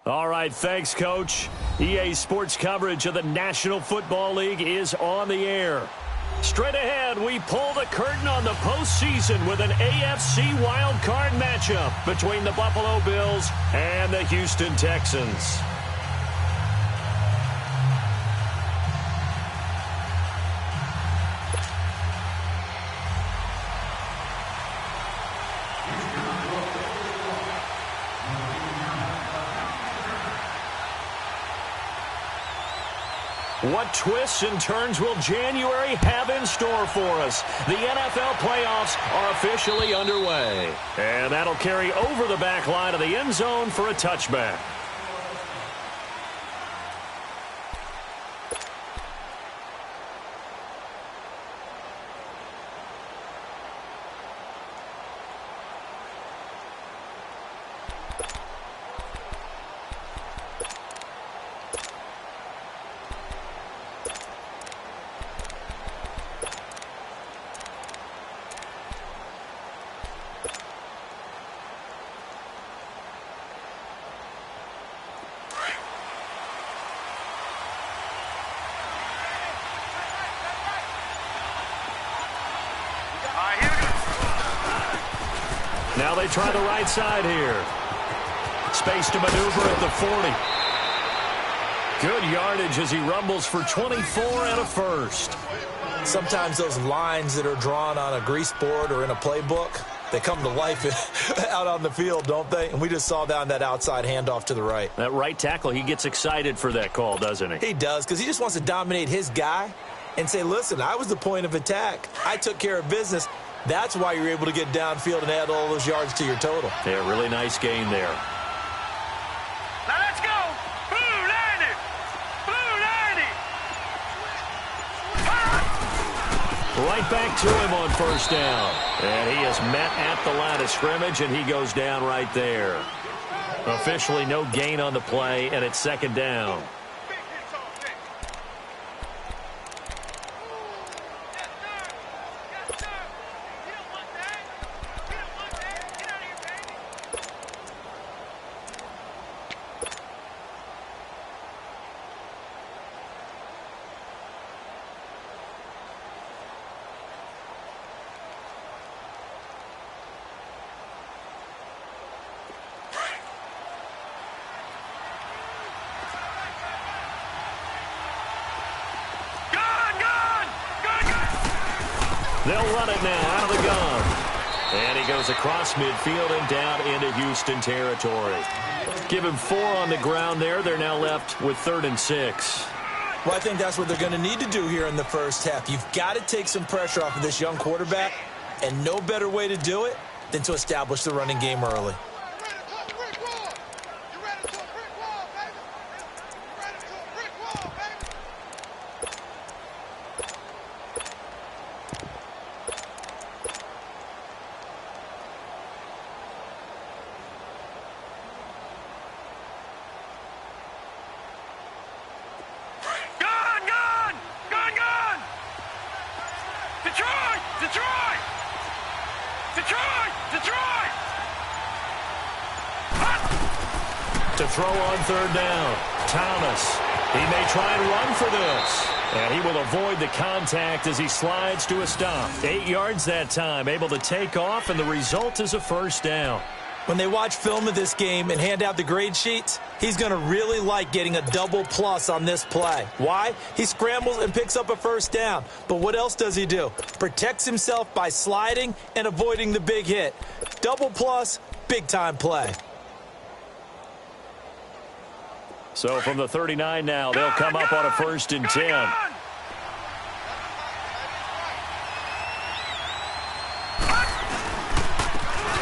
All right, thanks, Coach. EA Sports coverage of the National Football League is on the air. Straight ahead, we pull the curtain on the postseason with an AFC wildcard matchup between the Buffalo Bills and the Houston Texans. What twists and turns will January have in store for us? The NFL playoffs are officially underway. And that'll carry over the back line of the end zone for a touchback. Now they try the right side here. Space to maneuver at the 40. Good yardage as he rumbles for 24 and a first. Sometimes those lines that are drawn on a grease board or in a playbook, they come to life out on the field, don't they? And we just saw that on that outside handoff to the right. That right tackle, he gets excited for that call, doesn't he? He does, because he just wants to dominate his guy and say, listen, I was the point of attack. I took care of business. That's why you're able to get downfield and add all those yards to your total. Yeah, really nice gain there. Now let's go. Blue 90. Blue 90. Right back to him on first down. And he is met at the line of scrimmage, and he goes down right there. Officially no gain on the play, and it's second down. They'll run it now out of the gun. And he goes across midfield and down into Houston territory. Give him 4 on the ground there. They're now left with 3rd and 6. Well, I think that's what they're going to need to do here in the first half. You've got to take some pressure off of this young quarterback, and no better way to do it than to establish the running game early. To throw on 3rd down. Thomas. He may try and run for this. And he will avoid the contact as he slides to a stop. 8 yards that time. Able to take off, and the result is a first down. When they watch film of this game and hand out the grade sheets, he's going to really like getting a double plus on this play. Why? He scrambles and picks up a first down. But what else does he do? Protects himself by sliding and avoiding the big hit. Double plus, big-time play. So from the 39 now, they'll come up on a 1st and 10.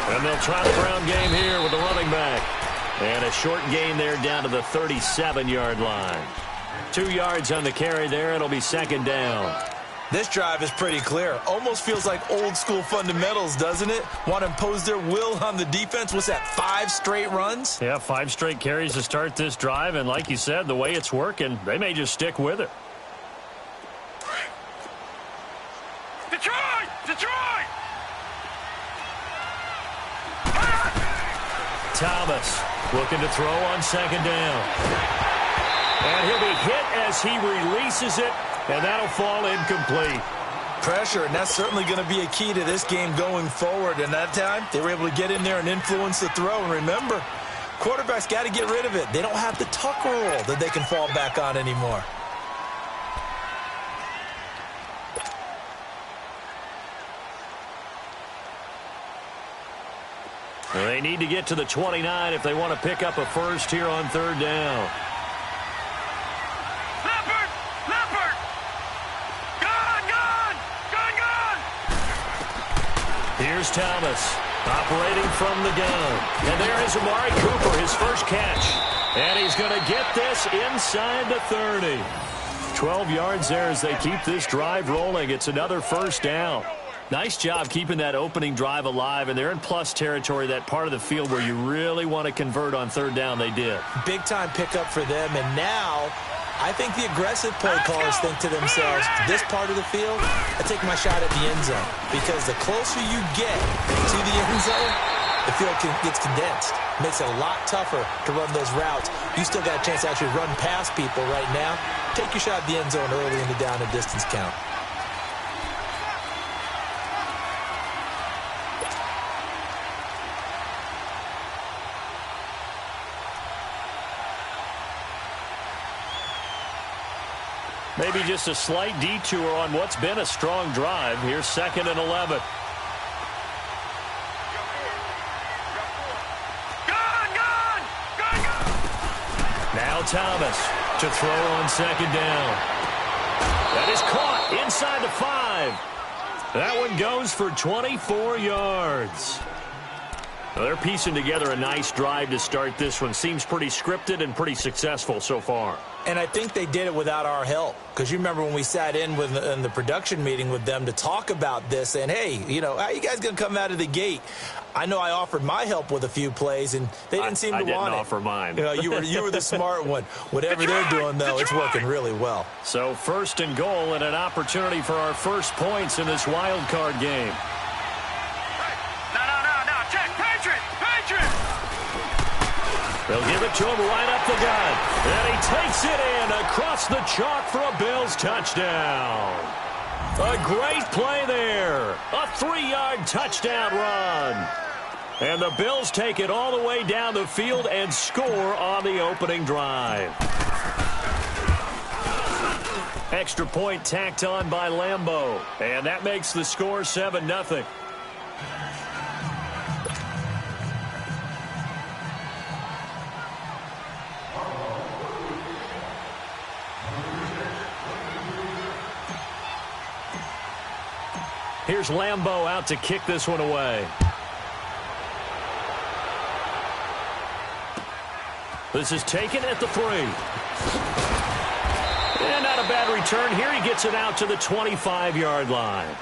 And they'll try the ground game here with the running back. And a short gain there down to the 37-yard line. 2 yards on the carry there. It'll be 2nd down. This drive is pretty clear. Almost feels like old-school fundamentals, doesn't it? Want to impose their will on the defense. What's that, 5 straight runs? Yeah, 5 straight carries to start this drive. And like you said, the way it's working, they may just stick with it. Detroit! Detroit! Thomas looking to throw on second down. And he'll be hit as he releases it, and that'll fall incomplete. Pressure, and that's certainly going to be a key to this game going forward. And that time, they were able to get in there and influence the throw. And remember, quarterbacks got to get rid of it. They don't have the tuck rule that they can fall back on anymore. They need to get to the 29 if they want to pick up a first here on third down. Here's Thomas, operating from the gun. And there is Amari Cooper, his first catch. And he's going to get this inside the 30. 12 yards there as they keep this drive rolling. It's another first down. Nice job keeping that opening drive alive, and they're in plus territory, that part of the field where you really want to convert on third down. They did. Big-time pickup for them, and now I think the aggressive play callers think to themselves, this part of the field, I take my shot at the end zone. Because the closer you get to the end zone, the field gets condensed. Makes it a lot tougher to run those routes. You still got a chance to actually run past people right now. Take your shot at the end zone early in the down and distance count. Maybe just a slight detour on what's been a strong drive. Here's 2nd and 11. Now Thomas to throw on second down. That is caught inside the 5. That one goes for 24 yards. Well, they're piecing together a nice drive to start this one. Seems pretty scripted and pretty successful so far. And I think they did it without our help. Because you remember when we sat in the production meeting with them to talk about this, and hey, you know, how you guys going to come out of the gate? I know I offered my help with a few plays, and they didn't seem to want it. I didn't offer mine. You know, you were the smart one. Whatever they're doing, though, it's working really well. So 1st and goal and an opportunity for our first points in this wild card game. No. Check. Patriot. They'll give it to him right up the gut. And he takes it in across the chalk for a Bills touchdown. A great play there. A 3-yard touchdown run. And the Bills take it all the way down the field and score on the opening drive. Extra point tacked on by Lambeau. And that makes the score 7-0. Here's Lambeau out to kick this one away. This is taken at the 3. And not a bad return here. He gets it out to the 25-yard line.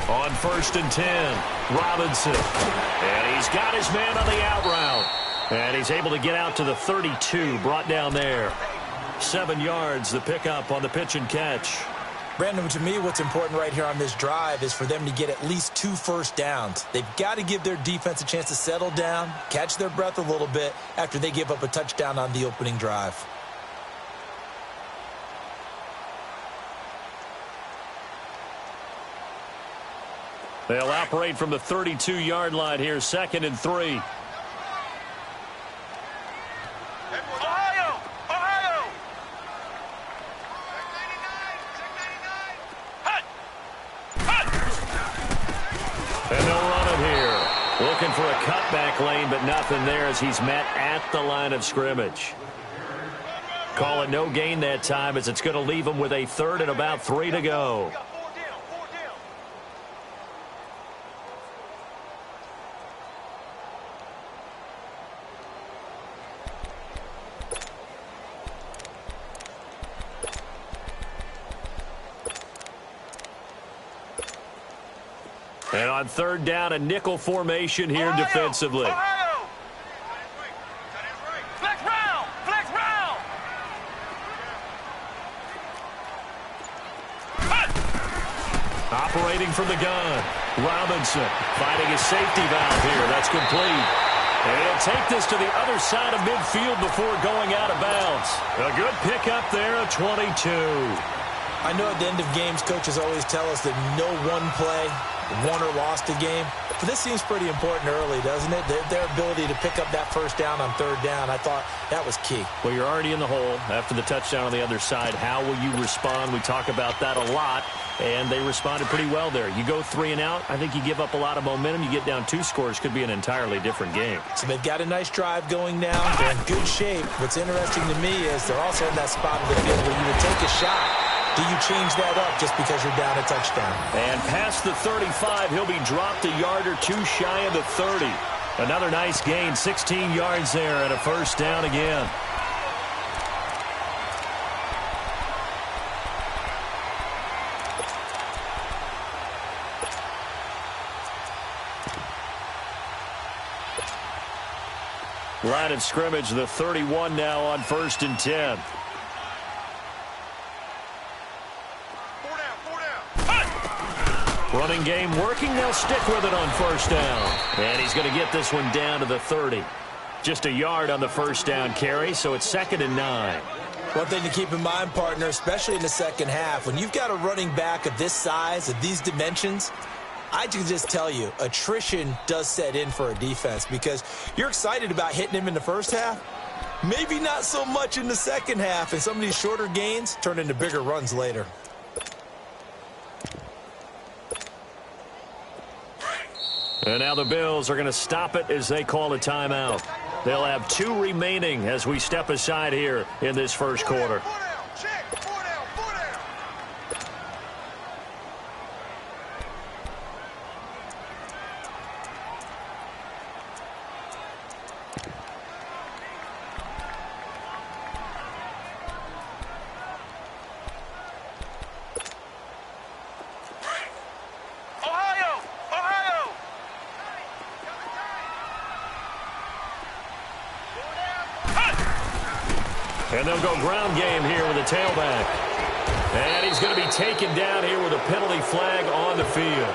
On 1st and 10, Robinson. And he's got his man on the out route. And he's able to get out to the 32, brought down there. 7 yards, the pickup on the pitch and catch. Brandon, to me, what's important right here on this drive is for them to get at least 2 first downs. They've got to give their defense a chance to settle down, catch their breath a little bit after they give up a touchdown on the opening drive. They'll operate from the 32-yard line here, 2nd and 3. Ohio! And they'll run it here. Looking for a cutback lane, but nothing there as he's met at the line of scrimmage. Call it no gain that time as it's going to leave him with a 3rd and about 3 to go. And on third down, a nickel formation here defensively. Flex round! Flex round! Operating from the gun. Robinson finding his safety valve here. That's complete. And he'll take this to the other side of midfield before going out of bounds. A good pickup there, a 22. I know at the end of games, coaches always tell us that no one play won or lost a game. But this seems pretty important early, doesn't it? Their ability to pick up that first down on third down, I thought that was key. Well, you're already in the hole after the touchdown on the other side. How will you respond? We talk about that a lot, and they responded pretty well there. You go 3 and out, I think you give up a lot of momentum. You get down 2 scores, could be an entirely different game. So they've got a nice drive going now. They're in good shape. What's interesting to me is they're also in that spot of the field where you would take a shot. Do you change that up just because you're down a touchdown? And past the 35, he'll be dropped a yard or 2 shy of the 30. Another nice gain, 16 yards there and a first down again. Line of scrimmage, the 31 now on 1st and 10. Running game working. They'll stick with it on first down. And he's going to get this one down to the 30. Just a yard on the first down carry, so it's 2nd and 9. One thing to keep in mind, partner, especially in the second half, when you've got a running back of this size, of these dimensions, I can just tell you, attrition does set in for a defense because you're excited about hitting him in the first half. Maybe not so much in the second half, and some of these shorter gains turn into bigger runs later. And now the Bills are going to stop it as they call a timeout. They'll have 2 remaining as we step aside here in this first quarter. And they'll go ground game here with a tailback. And he's going to be taken down here with a penalty flag on the field.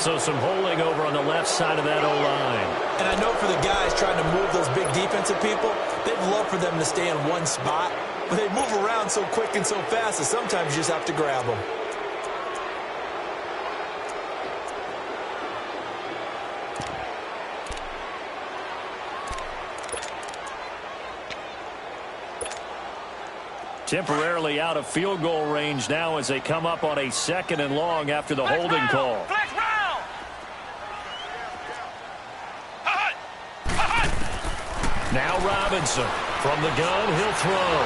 So some holding over on the left side of that O-line. And I know for the guys trying to move those big defensive people, they'd love for them to stay in one spot. But they move around so quick and so fast that sometimes you just have to grab them. Temporarily out of field goal range now as they come up on a 2nd and long after the holding call. Now Robinson from the gun, he'll throw.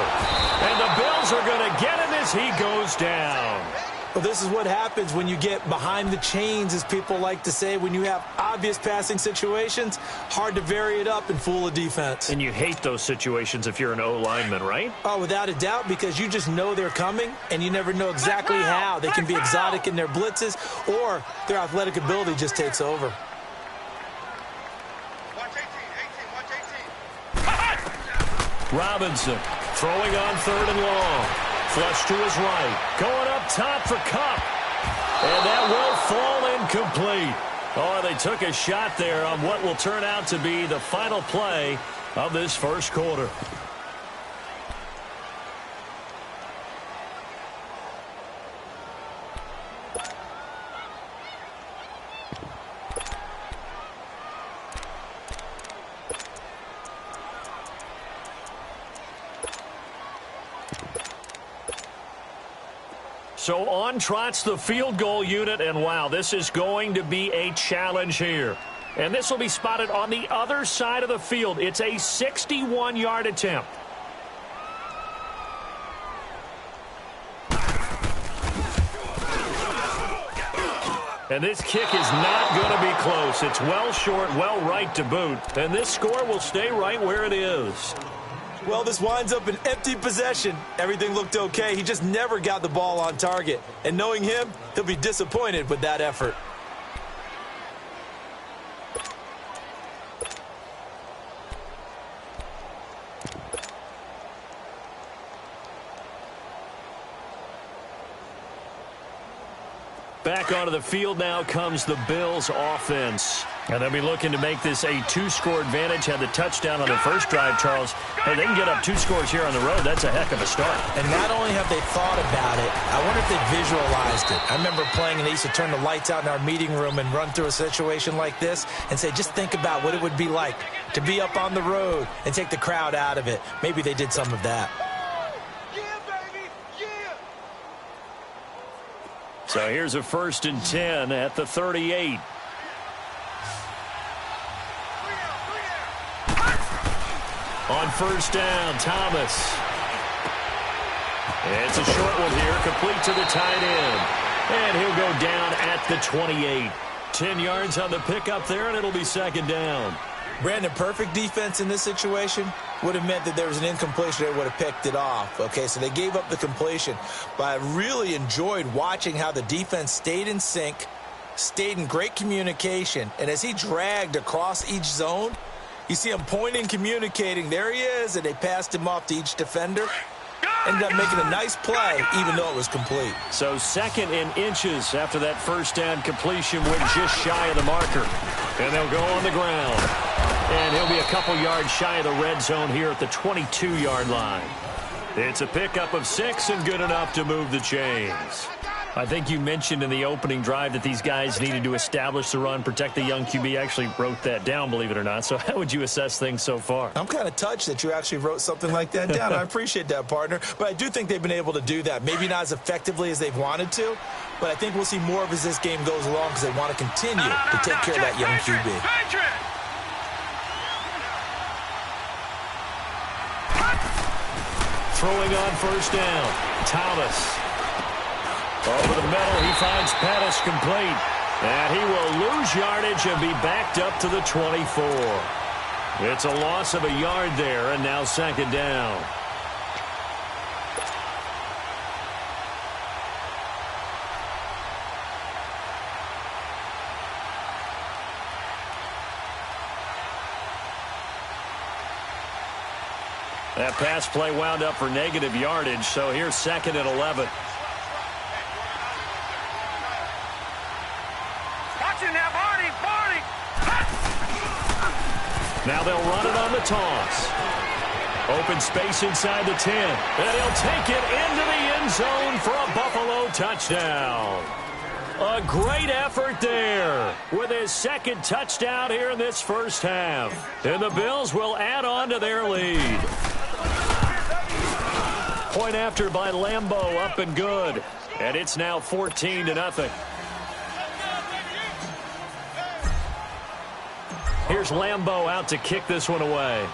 And the Bills are going to get him as he goes down. Well, this is what happens when you get behind the chains, as people like to say. When you have obvious passing situations, hard to vary it up and fool a defense. And you hate those situations if you're an O-lineman, right? Oh, without a doubt, because you just know they're coming, and you never know exactly how. They can be exotic in their blitzes, or their athletic ability just takes over. Robinson throwing on 3rd and long. Flush to his right. Going up top for Cup. And that will fall incomplete. Oh, they took a shot there on what will turn out to be the final play of this first quarter. So on trots the field goal unit, and wow, this is going to be a challenge here. And this will be spotted on the other side of the field. It's a 61-yard attempt. And this kick is not going to be close. It's well short, well right to boot. And this score will stay right where it is. Well, this winds up an empty possession. Everything looked okay. He just never got the ball on target. And knowing him, he'll be disappointed with that effort. Back onto the field now comes the Bills offense. And they'll be looking to make this a two-score advantage. Had the touchdown on their first drive, Charles. Hey, they can get up 2 scores here on the road. That's a heck of a start. And not only have they thought about it, I wonder if they visualized it. I remember playing and they used to turn the lights out in our meeting room and run through a situation like this and say, just think about what it would be like to be up on the road and take the crowd out of it. Maybe they did some of that. So here's a 1st and 10 at the 38. On 1st down, Thomas. It's a short one here, complete to the tight end. And he'll go down at the 28. 10 yards on the pickup there, and it'll be 2nd down. Brandon, perfect defense in this situation would have meant that there was an incompletion. They would have picked it off. Okay, so they gave up the completion. But I really enjoyed watching how the defense stayed in sync, stayed in great communication. And as he dragged across each zone, you see him pointing, communicating. There he is, and they passed him off to each defender. Ended up making a nice play, even though it was complete. So 2nd and inches after that 1st down completion went just shy of the marker. And they'll go on the ground. And he'll be a couple yards shy of the red zone here at the 22-yard line. It's a pickup of 6 and good enough to move the chains. I think you mentioned in the opening drive that these guys needed to establish the run, protect the young QB. Actually wrote that down, believe it or not. So how would you assess things so far? I'm kind of touched that you actually wrote something like that down. I appreciate that, partner. But I do think they've been able to do that. Maybe not as effectively as they've wanted to, but I think we'll see more of as this game goes along because they want to continue to take care of that young QB. Throwing on 1st down, Thomas. Over the middle, he finds Pettis complete. And he will lose yardage and be backed up to the 24. It's a loss of a yard there, and now 2nd down. That pass play wound up for negative yardage, so here's 2nd and 11. Now they'll run it on the toss. Open space inside the 10. And he'll take it into the end zone for a Buffalo touchdown. A great effort there with his 2nd touchdown here in this 1st half. And the Bills will add on to their lead. Point after by Lambeau, up and good. And it's now 14-0. Here's Lambeau out to kick this one away.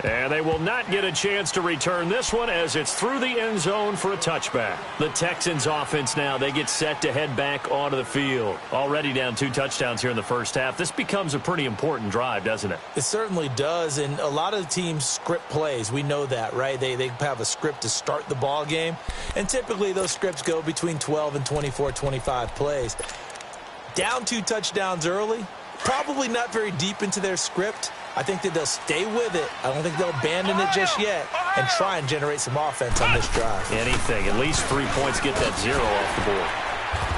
And they will not get a chance to return this one as it's through the end zone for a touchback. The Texans offense now, they get set to head back onto the field. Already down 2 touchdowns here in the 1st half. This becomes a pretty important drive, doesn't it? It certainly does, and a lot of the teams script plays. We know that, right? They have a script to start the ball game, and typically those scripts go between 12 and 24, 25 plays. Down 2 touchdowns early, probably not very deep into their script. I think that they'll stay with it. I don't think they'll abandon it just yet and try and generate some offense on this drive. Anything. At least 3 points, get that 0 off the board.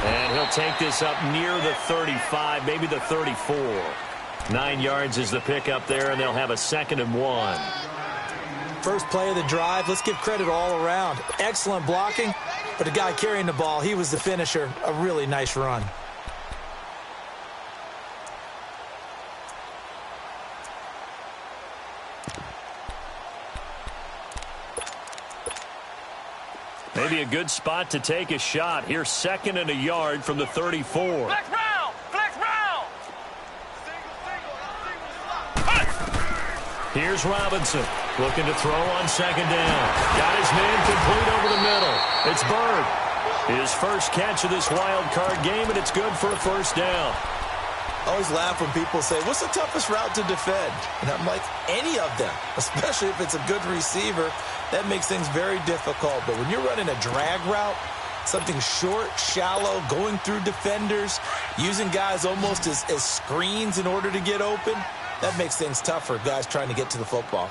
And he'll take this up near the 35, maybe the 34. 9 yards is the pickup there, and they'll have a 2nd and 1. First play of the drive, let's give credit all around. Excellent blocking, but the guy carrying the ball, he was the finisher. A really nice run. Maybe a good spot to take a shot. Here's 2nd and a yard from the 34. Flex round! Flex round! Here's Robinson looking to throw on 2nd down. Got his man complete over the middle. It's Bird. His first catch of this wild card game, and it's good for a 1st down. I always laugh when people say, what's the toughest route to defend? And I'm like, any of them, especially if it's a good receiver. That makes things very difficult. But when you're running a drag route, something short, shallow, going through defenders, using guys almost as screens in order to get open, that makes things tough for guys trying to get to the football.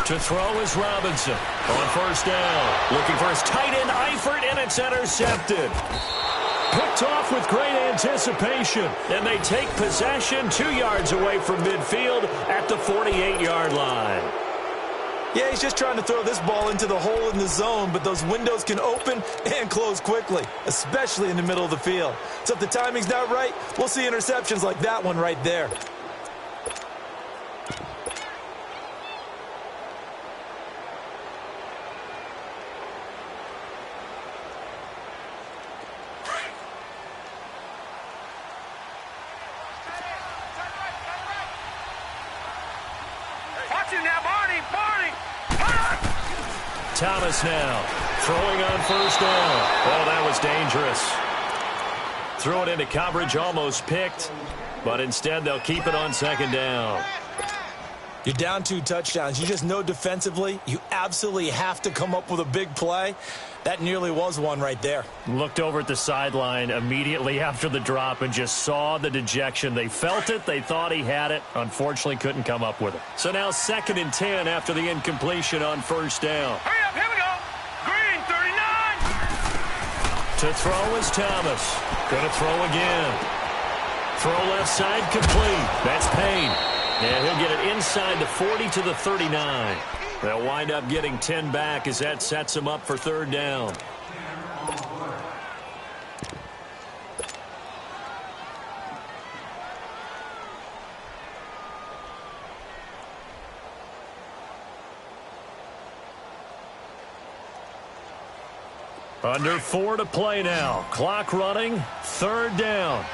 To throw is Robinson on first down. Looking for his tight end, Eifert, and it's intercepted. Picked off with great anticipation, and they take possession 2 yards away from midfield at the 48-yard line. Yeah, he's just trying to throw this ball into the hole in the zone, but those windows can open and close quickly, especially in the middle of the field. So if the timing's not right, we'll see interceptions like that one right there. Thomas now throwing on first down. Oh, that was dangerous. Threw it into coverage, almost picked, but instead they'll keep it on second down. You're down 2 touchdowns. You just know defensively you absolutely have to come up with a big play. That nearly was one right there. Looked over at the sideline immediately after the drop and just saw the dejection. They felt it. They thought he had it. Unfortunately, couldn't come up with it. So now 2nd and 10 after the incompletion on first down. Hurry up, here we go. Green, 39. To throw is Thomas. Going to throw again. Throw left side complete. That's Payne. And he'll get it inside the 40 to the 39. They'll wind up getting 10 back as that sets them up for 3rd down. Under 4 to play now. Clock running. 3rd down.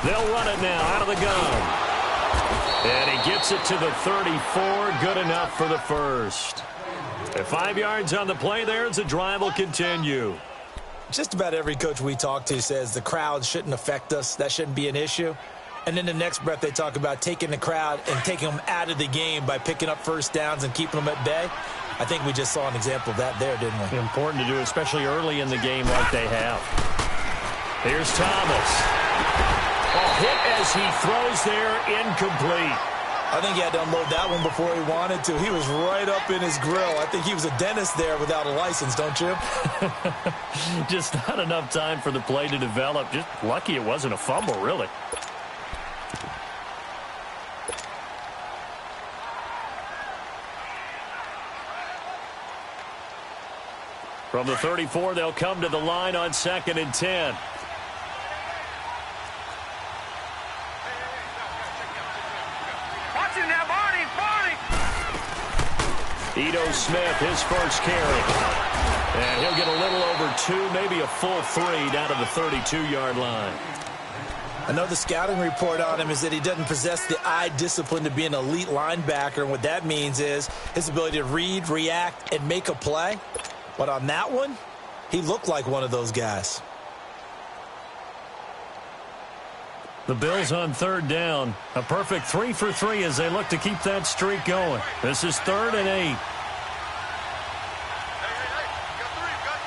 They'll run it now out of the gun. And he gets it to the 34. Good enough for the first. At 5 yards on the play there as the drive will continue. Just about every coach we talk to says the crowd shouldn't affect us. That shouldn't be an issue. And in the next breath, they talk about taking the crowd and taking them out of the game by picking up first downs and keeping them at bay. I think we just saw an example of that there, didn't we? Important to do, especially early in the game like they have. Here's Thomas. Hit as he throws there, incomplete. I think he had to unload that one before he wanted to. He was right up in his grill. I think he was a dentist there without a license, don't you? Just not enough time for the play to develop. Just lucky it wasn't a fumble, really. From the 34, they'll come to the line on 2nd and 10. Ito Smith, his first carry. And he'll get a little over 2, maybe a full 3 down to the 32-yard line. I know the scouting report on him is that he doesn't possess the eye discipline to be an elite linebacker. And what that means is his ability to read, react, and make a play. But on that one, he looked like one of those guys. The Bills on 3rd down. A perfect 3 for 3 as they look to keep that streak going. This is 3rd and 8.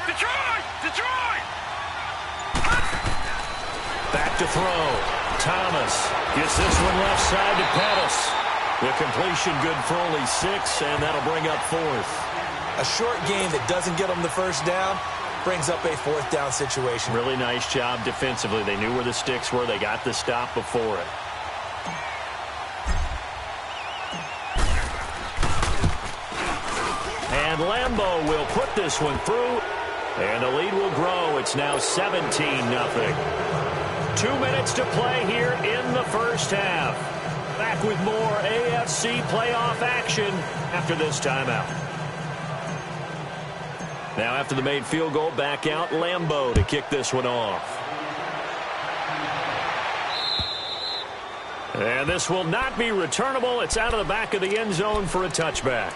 Detroit! Back to throw. Thomas gets this one left side to Pettis. The completion good for only 6, and that'll bring up 4th. A short game that doesn't get them the first down brings up a 4th down situation. Really nice job defensively. They knew where the sticks were. They got the stop before it. And Lambeau will put this one through. And the lead will grow. It's now 17-0. 2 minutes to play here in the first half. Back with more AFC playoff action after this timeout. Now after the made field goal, back out Lambeau to kick this one off. And this will not be returnable. It's out of the back of the end zone for a touchback.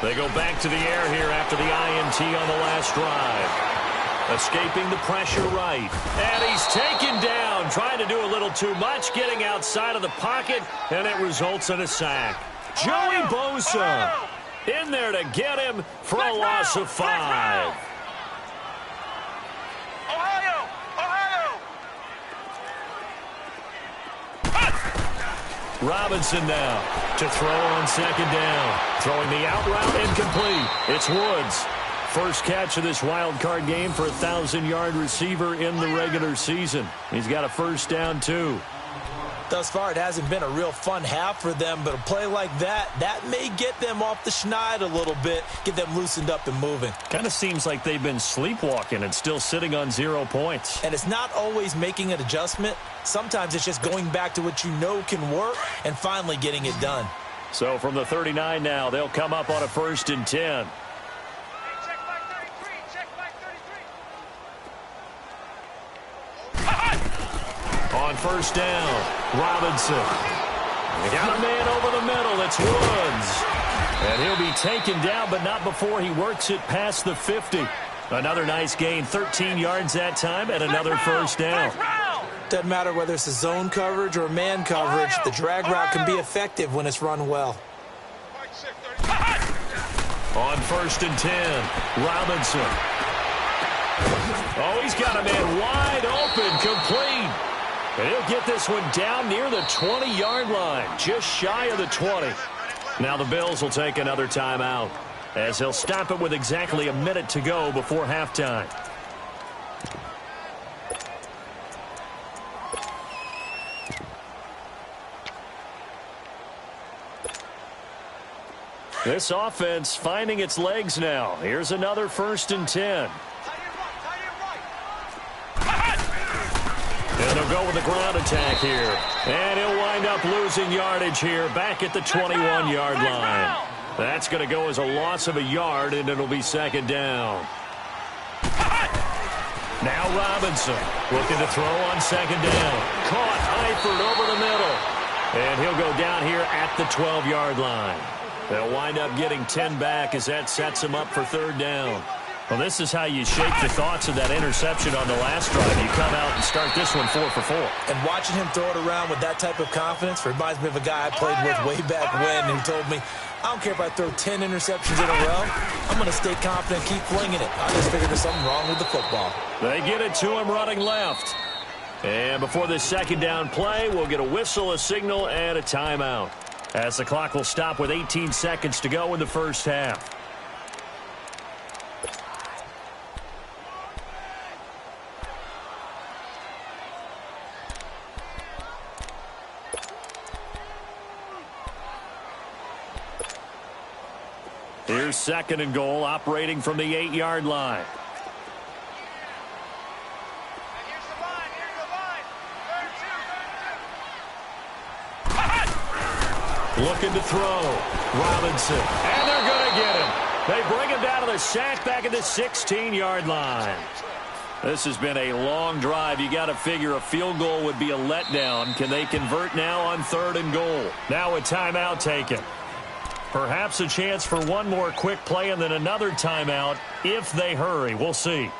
They go back to the air here after the INT on the last drive. Escaping the pressure right. And he's taken down, trying to do a little too much, getting outside of the pocket, and it results in a sack. Joey Bosa in there to get him for a loss of 5. Robinson now to throw on second down. Throwing the out route incomplete. It's Woods. First catch of this wild card game for a 1,000-yard receiver in the regular season. He's got a first down, too. Thus far, it hasn't been a real fun half for them, but a play like that may get them off the schneid a little bit, get them loosened up and moving. Kind of seems like they've been sleepwalking and still sitting on 0 points. And it's not always making an adjustment. Sometimes it's just going back to what you know can work and finally getting it done. So from the 39 now, they'll come up on a 1st and 10. On first down, Robinson. They got a man over the middle. It's Woods. And he'll be taken down, but not before he works it past the 50. Another nice gain, 13 yards that time, and another first down. Doesn't matter whether it's a zone coverage or man coverage. The drag route can be effective when it's run well. On 1st and 10, Robinson. Oh, he's got a man wide open, complete. And he'll get this one down near the 20-yard line, just shy of the 20. Now the Bills will take another timeout, as he'll stop it with exactly a minute to go before halftime. This offense finding its legs now. Here's another 1st and 10. And they'll go with the ground attack here. And he'll wind up losing yardage here back at the 21-yard line. That's going to go as a loss of a yard, and it'll be 2nd down. Now Robinson looking to throw on 2nd down. Caught Eifert over the middle. And he'll go down here at the 12-yard line. They'll wind up getting 10 back as that sets him up for 3rd down. Well, this is how you shake the thoughts of that interception on the last drive. You come out and start this one 4 for 4. And watching him throw it around with that type of confidence reminds me of a guy I played with way back when who told me, I don't care if I throw 10 interceptions in a row. I'm going to stay confident, keep flinging it. I just figured there's something wrong with the football. They get it to him running left. And before this 2nd down play, we'll get a whistle, a signal, and a timeout, as the clock will stop with 18 seconds to go in the first half. Here's 2nd and goal, operating from the 8-yard line. Looking to throw. Robinson. And they're going to get him. They bring him down to the sack back at the 16-yard line. This has been a long drive. You got to figure a field goal would be a letdown. Can they convert now on 3rd and goal? Now a timeout taken. Perhaps a chance for one more quick play and then another timeout if they hurry. We'll see.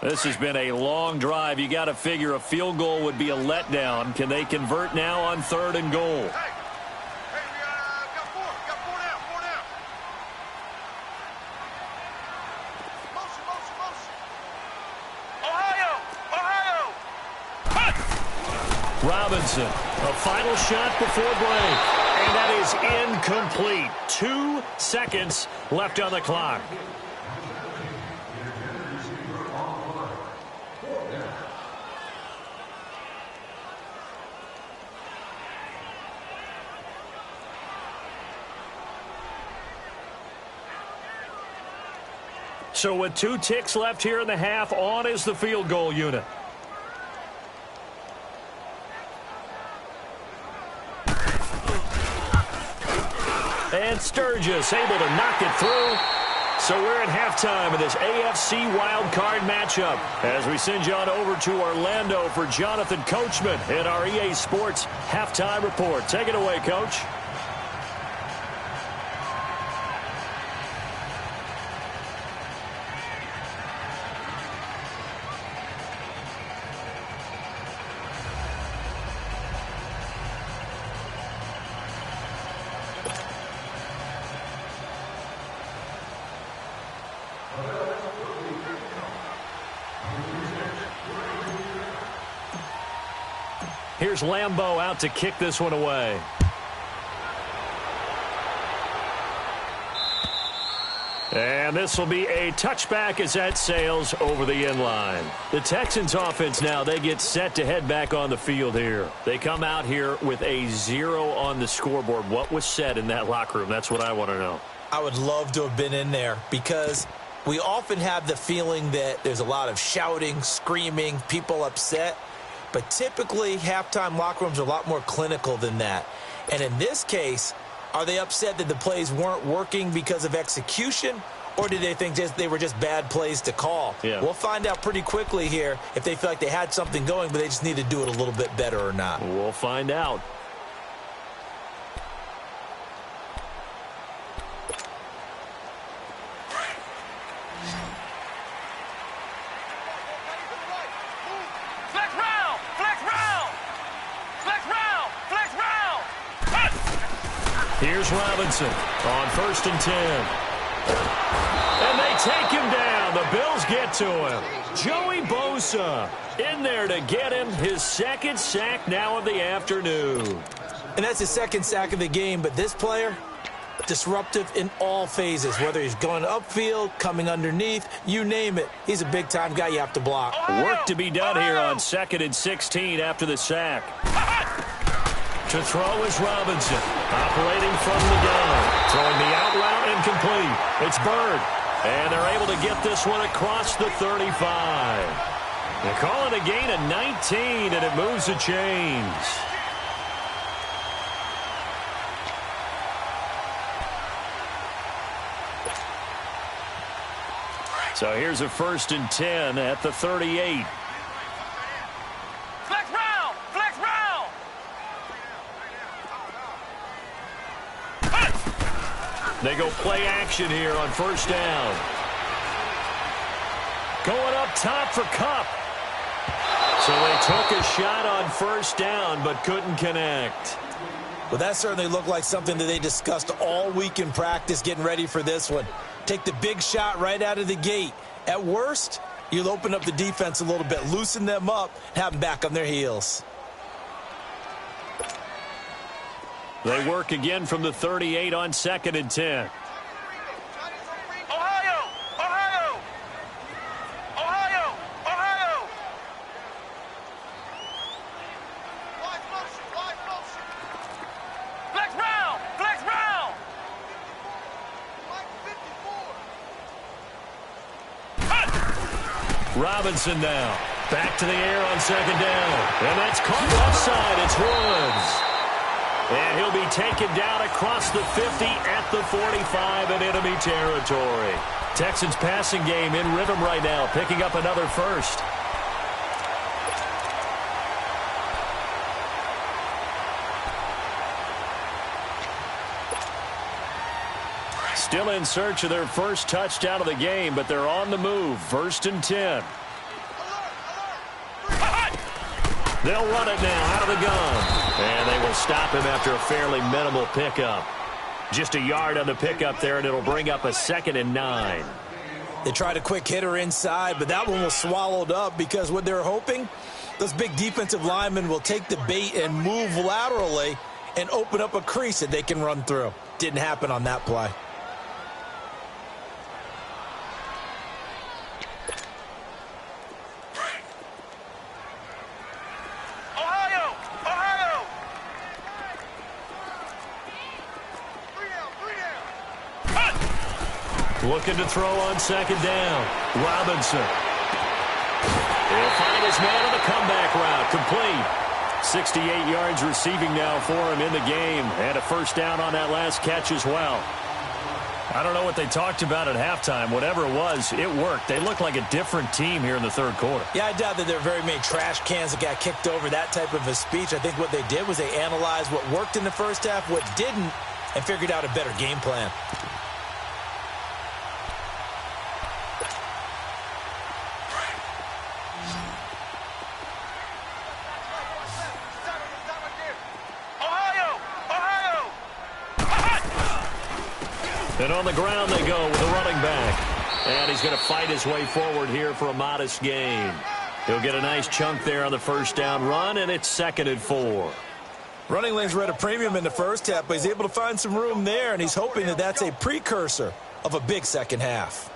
This has been a long drive. You got to figure a field goal would be a letdown. Can they convert now on 3rd and goal? Robinson, a final shot before break, and that is incomplete. 2 seconds left on the clock. So with 2 ticks left here in the half, on is the field goal unit. And Sturgis able to knock it through. So we're at halftime of this AFC wildcard matchup as we send you on over to Orlando for Jonathan Coachman in our EA Sports halftime report. Take it away, Coach. Here's Lambeau out to kick this one away. And this will be a touchback as that sails over the end line. The Texans offense now, they get set to head back on the field here. They come out here with a 0 on the scoreboard. What was said in that locker room? That's what I want to know. I would love to have been in there because we often have the feeling that there's a lot of shouting, screaming, people upset. But typically, halftime locker rooms are a lot more clinical than that. And in this case, are they upset that the plays weren't working because of execution, or did they think they were just bad plays to call? Yeah. We'll find out pretty quickly here if they feel like they had something going, but they just need to do it a little bit better or not. We'll find out. Here's Robinson on 1st and 10. And they take him down. The Bills get to him. Joey Bosa in there to get him his second sack now of the afternoon. And that's his second sack of the game, but this player, disruptive in all phases, whether he's going upfield, coming underneath, you name it. He's a big-time guy you have to block. Work to be done here on 2nd and 16 after the sack. To throw is Robinson, operating from the gun. Throwing the out route incomplete. It's Bird. And they're able to get this one across the 35. They call it a gain of 19, and it moves the chains. So here's a 1st and 10 at the 38. Flex round! Flex round! They go play action here on 1st down. Going up top for Kupp. So they took a shot on 1st down but couldn't connect. Well, that certainly looked like something that they discussed all week in practice getting ready for this one. Take the big shot right out of the gate. At worst, you'll open up the defense a little bit, loosen them up, and have them back on their heels. They work again from the 38 on 2nd and 10. Ohio! Ohio! Ohio! Ohio! Wide motion! Wide motion! Flex round! Flex round! Robinson now. Back to the air on 2nd down. And that's caught left side. It's Woods. And he'll be taken down across the 50 at the 45 in enemy territory. Texans passing game in rhythm right now, picking up another first. Still in search of their first touchdown of the game, but they're on the move. 1st and 10. They'll run it now out of the gun. And they will stop him after a fairly minimal pickup. Just a yard on the pickup there, and it'll bring up a 2nd and 9. They tried a quick hitter inside, but that one was swallowed up because what they're hoping, those big defensive linemen will take the bait and move laterally and open up a crease that they can run through. Didn't happen on that play. Looking to throw on 2nd down. Robinson. He'll find his man on the comeback route. Complete. 68 yards receiving now for him in the game. And a 1st down on that last catch as well. I don't know what they talked about at halftime. Whatever it was, it worked. They looked like a different team here in the third quarter. Yeah, I doubt that there are very many trash cans that got kicked over, that type of a speech. I think what they did was they analyzed what worked in the first half, what didn't, and figured out a better game plan. And on the ground they go with the running back. And he's going to fight his way forward here for a modest gain. He'll get a nice chunk there on the first down run, and it's 2nd and 4. Running lanes were at a premium in the first half, but he's able to find some room there, and he's hoping that that's a precursor of a big second half.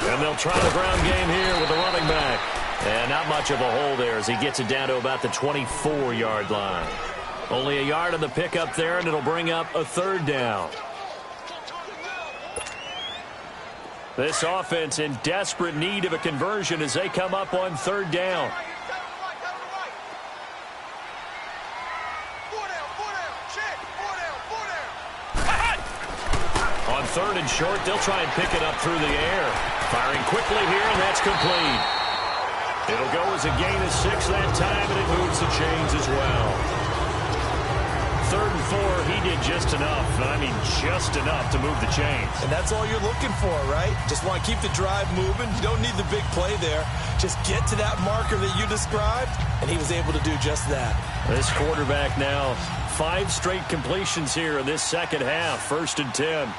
And they'll try the ground game here with the running back. And not much of a hole there as he gets it down to about the 24-yard line. Only a yard on the pickup there, and it'll bring up a 3rd down. This offense in desperate need of a conversion as they come up on 3rd down. On 3rd and short, they'll try and pick it up through the air. Firing quickly here, and that's complete. It'll go as a gain of 6 that time, and it moves the chains as well. 3rd and 4, he did just enough, and I mean just enough to move the chains. And that's all you're looking for, right? Just want to keep the drive moving. You don't need the big play there. Just get to that marker that you described, and he was able to do just that. This quarterback now, 5 straight completions here in this second half. 1st and 10.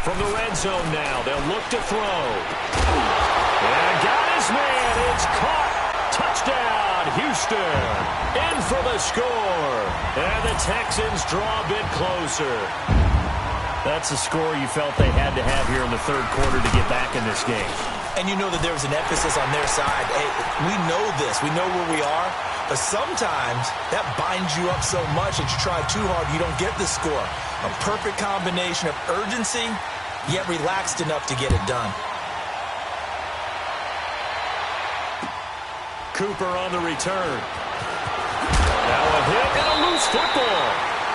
From the red zone now, they'll look to throw. And got his man. It's caught. Touchdown, Houston. In for the score. And the Texans draw a bit closer. That's the score you felt they had to have here in the third quarter to get back in this game. And you know that there was an emphasis on their side. Hey, we know this. We know where we are. But sometimes that binds you up so much that you try too hard, you don't get the score. A perfect combination of urgency, yet relaxed enough to get it done. Cooper on the return. Now a hit and a loose football.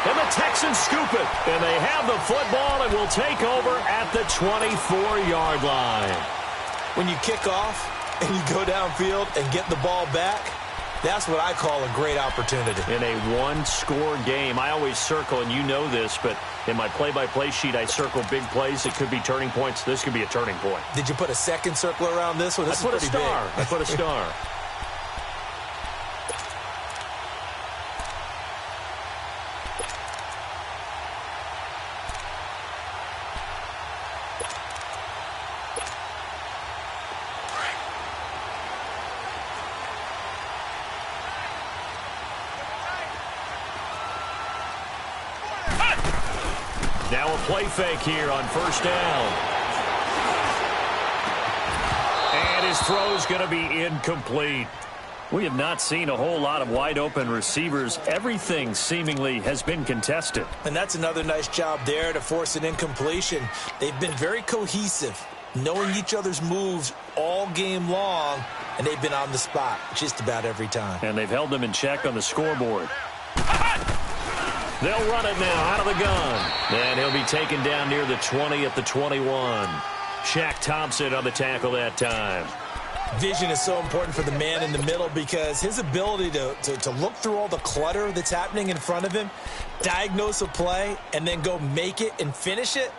And the Texans scoop it. And they have the football and will take over at the 24-yard line. When you kick off and you go downfield and get the ball back, that's what I call a great opportunity. In a one-score game, I always circle, and you know this, but in my play-by-play sheet, I circle big plays that could be turning points. This could be a turning point. Did you put a second circle around this one? This is pretty big. I put a star. Now a play fake here on first down. And his throw's going to be incomplete. We have not seen a whole lot of wide open receivers. Everything seemingly has been contested. And that's another nice job there to force an incompletion. They've been very cohesive, knowing each other's moves all game long, and they've been on the spot just about every time. And they've held them in check on the scoreboard. They'll run it now out of the gun. And he'll be taken down near the 20 at the 21. Shaq Thompson on the tackle that time. Vision is so important for the man in the middle because his ability to look through all the clutter that's happening in front of him, diagnose a play, and then go make it and finish it,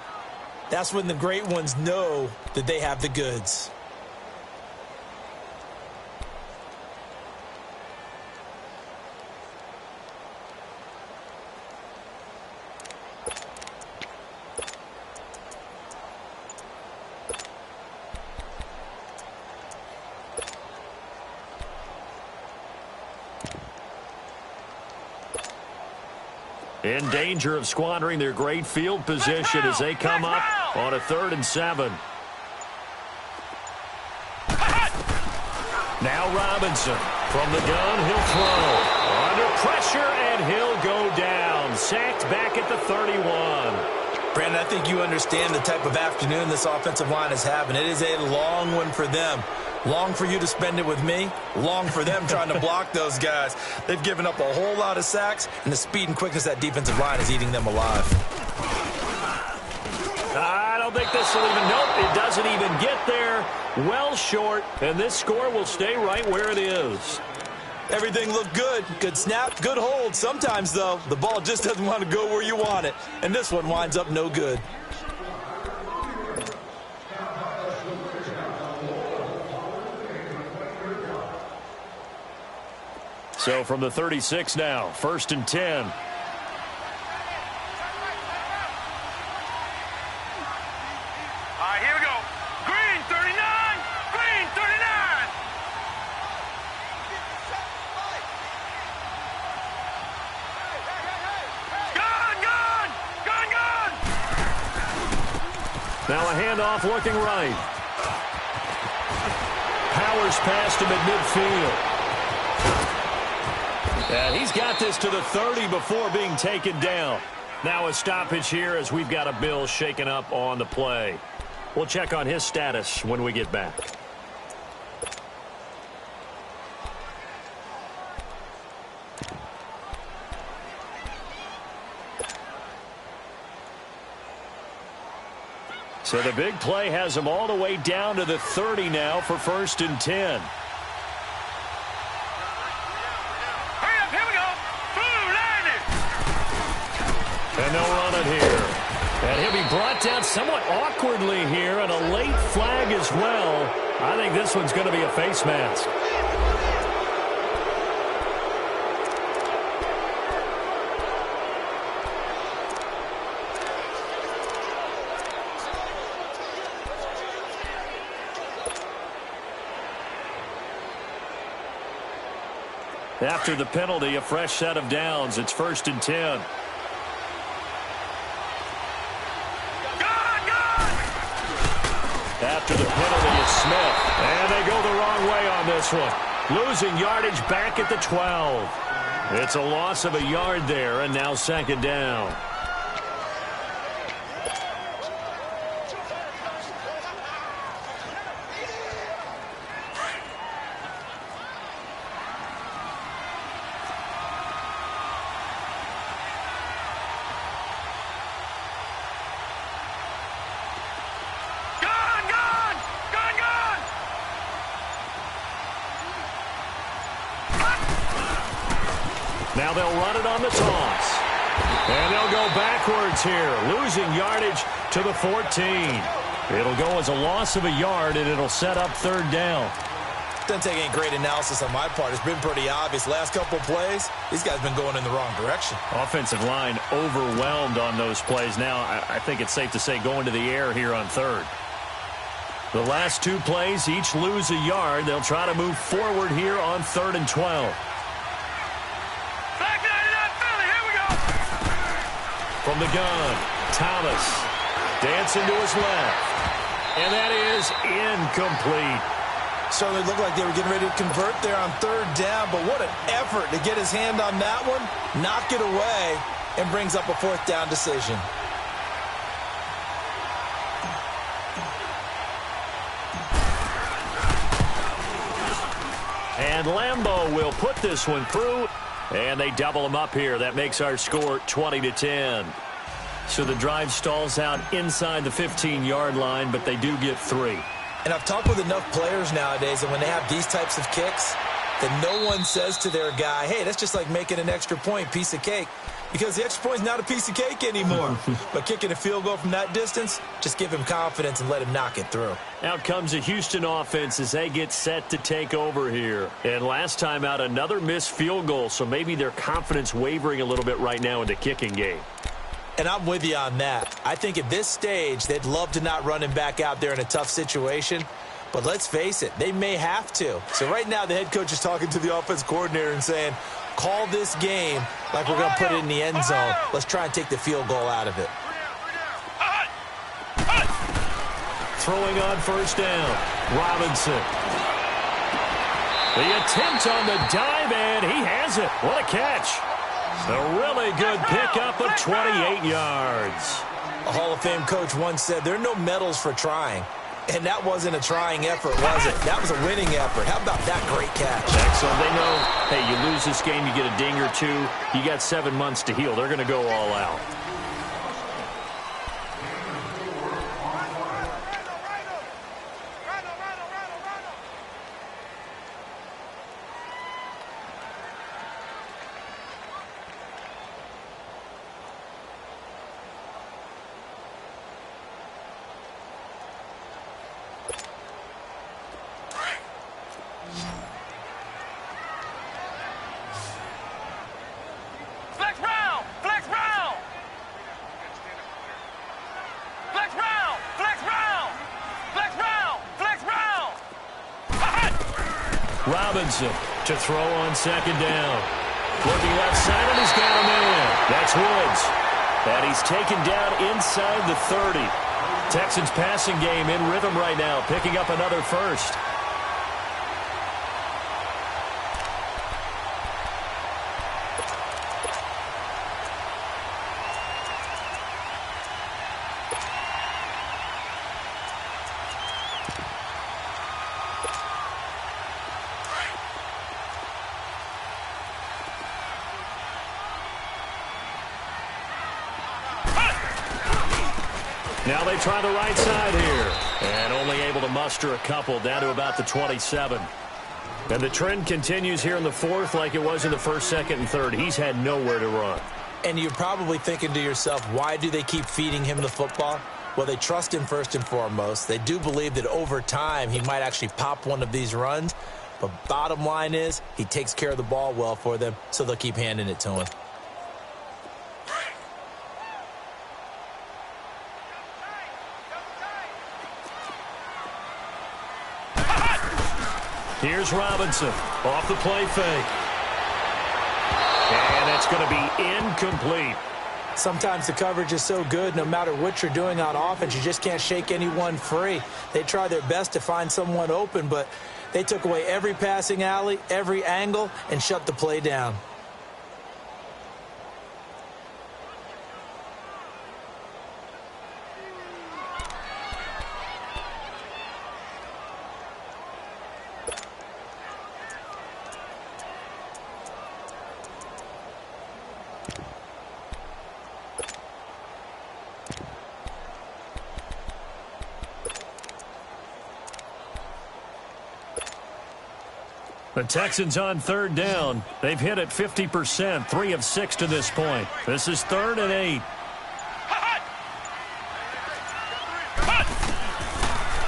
that's when the great ones know that they have the goods. In danger of squandering their great field position as they come up on a 3rd and 7. Now Robinson from the gun, he'll throw. Under pressure, and he'll go down. Sacked back at the 31. Brandon, I think you understand the type of afternoon this offensive line is having. It is a long one for them. Long for you to spend it with me. Long for them trying to block those guys. They've given up a whole lot of sacks, and the speed and quickness of that defensive line is eating them alive. I don't think this will even, nope, it doesn't even get there. Well short, and this score will stay right where it is. Everything looked good. Good snap, good hold. Sometimes, though, the ball just doesn't want to go where you want it, and this one winds up no good. So from the 36 now, 1st and 10. Here we go. Green 39. Green 39. Gun, gun, gun, gun. Now a handoff looking right. Powers past him at midfield. And he's got this to the 30 before being taken down. Now a stoppage here as we've got a Bill shaken up on the play. We'll check on his status when we get back. So the big play has him all the way down to the 30 now for 1st and 10. Hurry up, here we go. Boom, landed. And they'll run it here. And he'll be brought down somewhat awkwardly here, and a late flag as well. I think this one's going to be a face mask. After the penalty, a fresh set of downs. It's 1st and 10. After the penalty, it's Smith. And they go the wrong way on this one. Losing yardage back at the 12. It's a loss of a yard there, and now 2nd down. Now they'll run it on the toss. And they'll go backwards here, losing yardage to the 14. It'll go as a loss of a yard, and it'll set up 3rd down. Doesn't take any great analysis on my part. It's been pretty obvious. Last couple of plays, these guys have been going in the wrong direction. Offensive line overwhelmed on those plays. Now, I think it's safe to say going to the air here on 3rd. The last 2 plays, each lose a yard. They'll try to move forward here on 3rd and 12. From the gun, Thomas dancing to his left. And that is incomplete. Certainly looked like they were getting ready to convert there on 3rd down, but what an effort to get his hand on that one, knock it away, and brings up a 4th down decision. And Lambeau will put this one through. And they double them up here. That makes our score 20-10. So the drive stalls out inside the 15-yard line, but they do get 3. And I've talked with enough players nowadays that when they have these types of kicks, that no one says to their guy, hey, that's just like making an extra point, piece of cake. Because the extra point is not a piece of cake anymore. But kicking a field goal from that distance, just give him confidence and let him knock it through. Out comes the Houston offense as they get set to take over here. And last time out, another missed field goal, so maybe their confidence wavering a little bit right now in the kicking game. And I'm with you on that. I think at this stage, they'd love to not run him back out there in a tough situation. But let's face it, they may have to. So right now, the head coach is talking to the offense coordinator and saying, call this game like we're going to put it in the end zone. Let's try and take the field goal out of it. Throwing on 1st down, Robinson. The attempt on the dive, and he has it. What a catch. A really good pickup of 28 yards. A Hall of Fame coach once said there are no medals for trying. And that wasn't a trying effort, was it? That was a winning effort. How about that great catch? Excellent. They know, hey, you lose this game, you get a ding or two. You got 7 months to heal. They're going to go all out. Robinson to throw on second down. Looking left side, and he's got a man. That's Woods. And he's taken down inside the 30. Texans passing game in rhythm right now, picking up another first. Now they try the right side here. And only able to muster a couple, down to about the 27. And the trend continues here in the fourth like it was in the first, second, and third. He's had nowhere to run. And you're probably thinking to yourself, why do they keep feeding him the football? Well, they trust him first and foremost. They do believe that over time he might actually pop one of these runs. But bottom line is he takes care of the ball well for them, so they'll keep handing it to him. Here's Robinson off the play fake. And it's going to be incomplete. Sometimes the coverage is so good, no matter what you're doing on offense, you just can't shake anyone free. They try their best to find someone open, but they took away every passing alley, every angle, and shut the play down. The Texans on third down. They've hit it 50%, 3 of 6 to this point. This is 3rd and 8.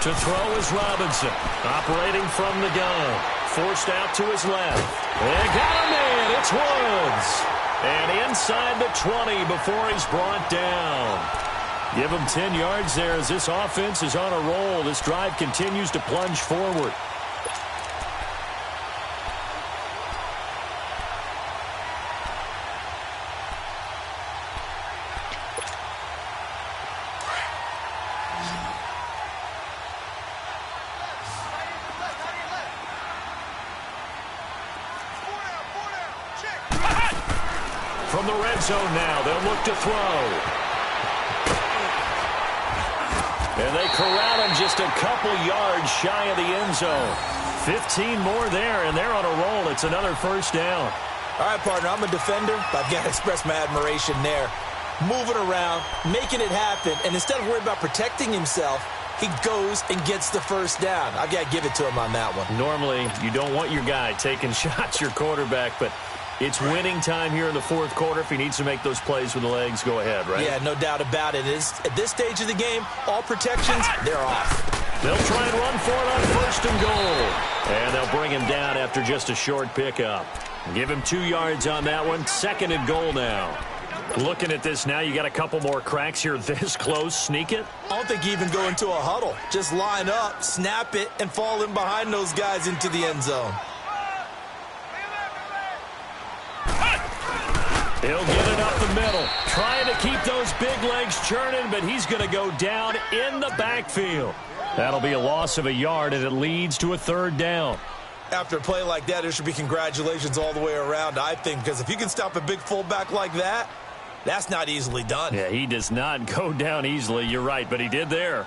To throw is Robinson, operating from the gun. Forced out to his left. They got a man. It's Woods. And inside the 20 before he's brought down. Give him 10 yards there as this offense is on a roll. This drive continues to plunge forward. From the red zone now, they'll look to throw. And they corral him just a couple yards shy of the end zone. 15 more there, and they're on a roll. It's another first down. All right, partner, I'm a defender, but I've got to express my admiration there. Moving around, making it happen, and instead of worrying about protecting himself, he goes and gets the first down. I've got to give it to him on that one. Normally, you don't want your guy taking shots, your quarterback, but it's winning time here in the fourth quarter. If he needs to make those plays with the legs, go ahead, right? Yeah, no doubt about it. At this stage of the game, all protections, they're off. They'll try and run for it on first and goal. And they'll bring him down after just a short pickup. Give him 2 yards on that one. 2nd and goal now. Looking at this now, you got a couple more cracks here this close. Sneak it? I don't think you even go into a huddle. Just line up, snap it, and fall in behind those guys into the end zone. He'll get it up the middle, trying to keep those big legs churning, but he's going to go down in the backfield. That'll be a loss of a yard, and it leads to a 3rd down. After a play like that, there should be congratulations all the way around, I think, because if you can stop a big fullback like that, that's not easily done. Yeah, he does not go down easily. You're right, but he did there.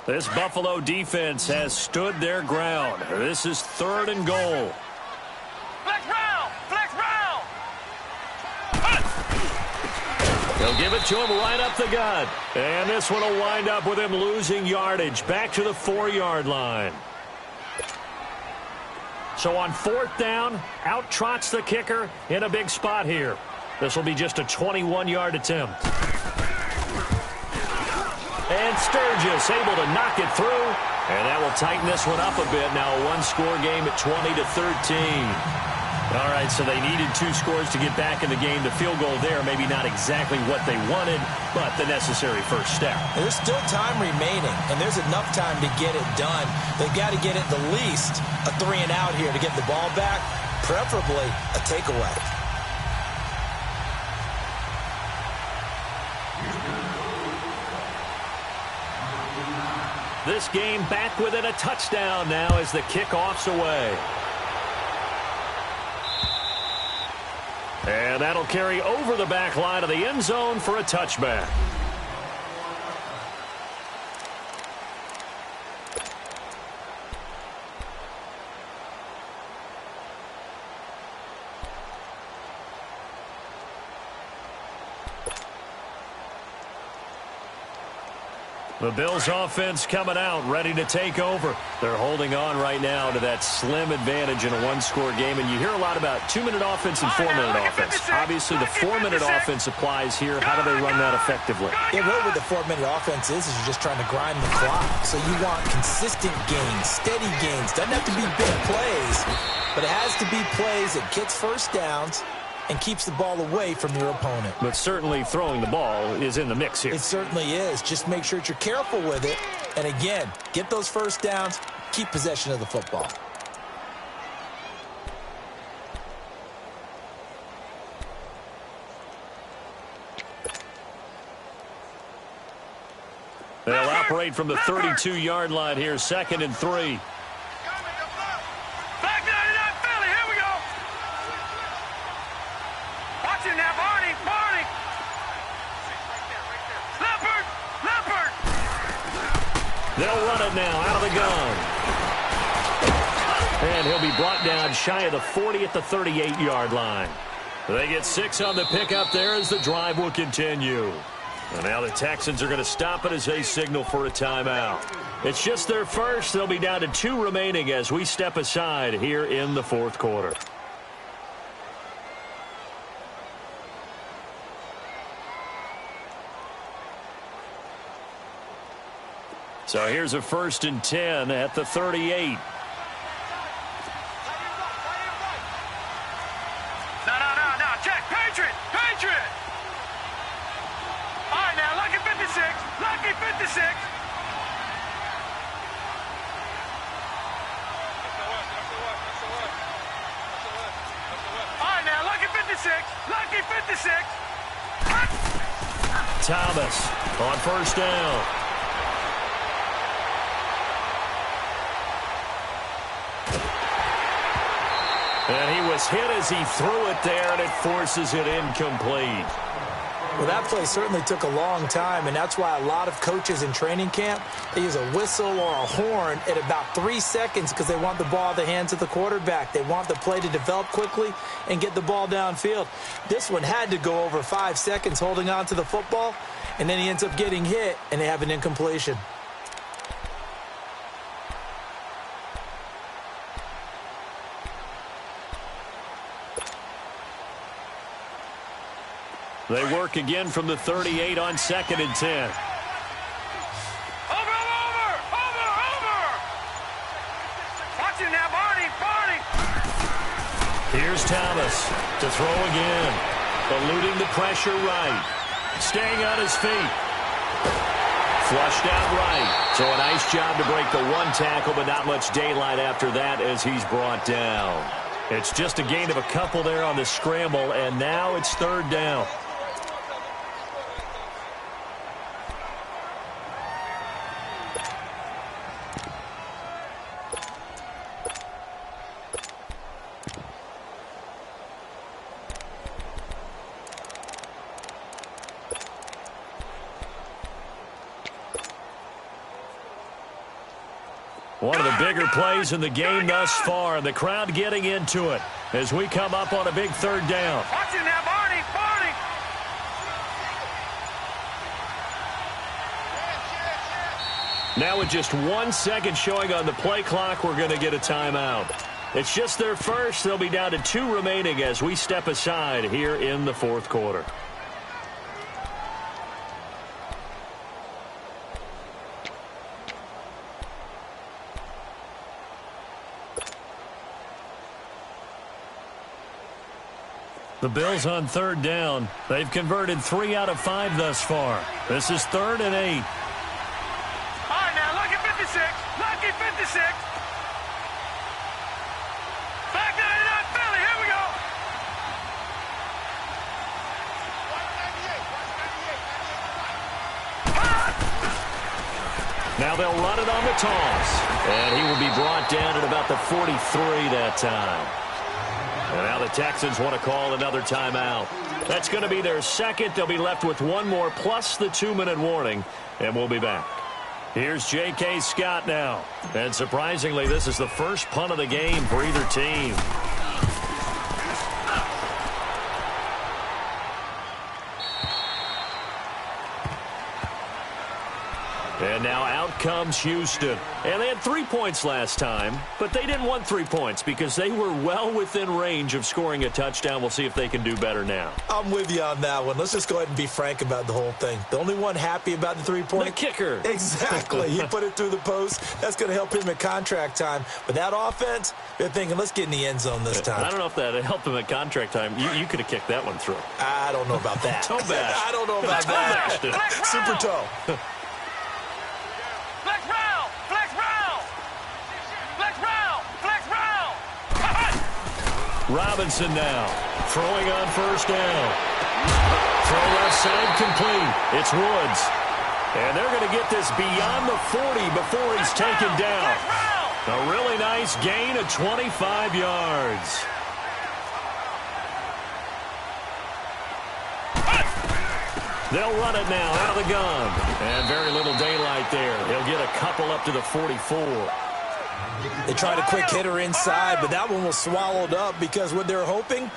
This Buffalo defense has stood their ground. This is 3rd and goal. Flex round! Flex round! They'll give it to him right up the gut. And this one will wind up with him losing yardage. Back to the 4-yard line. So on 4th down, out trots the kicker in a big spot here. This will be just a 21-yard attempt. And Sturgis able to knock it through. And that will tighten this one up a bit. Now a one-score game at 20-13. All right, so they needed 2 scores to get back in the game. The field goal there, maybe not exactly what they wanted, but the necessary first step. There's still time remaining, and there's enough time to get it done. They've got to get it the least a 3-and-out here to get the ball back, preferably a takeaway. This game back within a touchdown now as the kickoff's away. And that'll carry over the back line of the end zone for a touchback. The Bills offense coming out, ready to take over. They're holding on right now to that slim advantage in a one-score game. And you hear a lot about 2-minute offense and 4-minute offense. Obviously, the 4-minute offense applies here. How do they run that effectively? Yeah, really what the 4-minute offense is you're just trying to grind the clock. So you want consistent gains, steady gains. Doesn't have to be big plays, but it has to be plays that gets first downs and keeps the ball away from your opponent. But certainly throwing the ball is in the mix here. It certainly is. Just make sure that you're careful with it. And again, get those first downs, keep possession of the football. They'll operate from the 32-yard line here, 2nd and 3. They'll run it now out of the gun. And he'll be brought down shy of the 40 at the 38-yard line. They get 6 on the pickup there as the drive will continue. And now the Texans are going to stop it as they signal for a timeout. It's just their first. They'll be down to 2 remaining as we step aside here in the 4th quarter. So here's a 1st and 10 at the 38. No. Check. Patriot. All right, now, lucky 56. Lucky 56. All right, now, lucky 56. Lucky 56. Thomas on 1st down. And he was hit as he threw it there, and it forces it incomplete. Well, that play certainly took a long time, and that's why a lot of coaches in training camp, they use a whistle or a horn at about 3 seconds because they want the ball in the hands of the quarterback. They want the play to develop quickly and get the ball downfield. This one had to go over 5 seconds holding on to the football, and then he ends up getting hit, and they have an incompletion. They work again from the 38 on 2nd and 10. Over. Watch it now, Barney. Here's Thomas to throw again. Eluding the pressure right. Staying on his feet. Flushed out right. So a nice job to break the 1 tackle, but not much daylight after that as he's brought down. It's just a gain of a couple there on the scramble, and now it's 3rd down. One of the bigger plays in the game thus far, and the crowd getting into it as we come up on a big third down. Watch it now, Barney. Barney. Now with just 1 second showing on the play clock, we're going to get a timeout. It's just their first. They'll be down to 2 remaining as we step aside here in the fourth quarter. The Bills on third down. They've converted 3 out of 5 thus far. This is 3rd and 8. All right, now, lucky 56. Lucky 56. Back 99, Philly. Here we go. Now they'll run it on the toss. And he will be brought down at about the 43 that time. And now the Texans want to call another timeout. That's going to be their second. They'll be left with 1 more plus the 2-minute warning, and we'll be back. Here's J.K. Scott now. And surprisingly, this is the first punt of the game for either team. And now out comes Houston. And they had 3 points last time, but they didn't want 3 points because they were well within range of scoring a touchdown. We'll see if they can do better now. I'm with you on that one. Let's just go ahead and be frank about the whole thing. The only one happy about the 3-point? The kicker. Exactly. He put it through the post. That's going to help him at contract time. But that offense, they're thinking, let's get in the end zone this time. I don't know if that helped him at contract time. You could have kicked that one through. I don't know about that. Toe bash. I don't know about that. Super toe. Flex round. Flex round. Flex round. Flex round. Robinson now throwing on first down. Throw left side complete. It's Woods. And they're going to get this beyond the 40 before he's taken down. A really nice gain of 25 yards. They'll run it now out of the gun. And very little daylight there. He'll get a couple up to the 44. They tried a quick hitter inside, but that one was swallowed up because what they're hoping,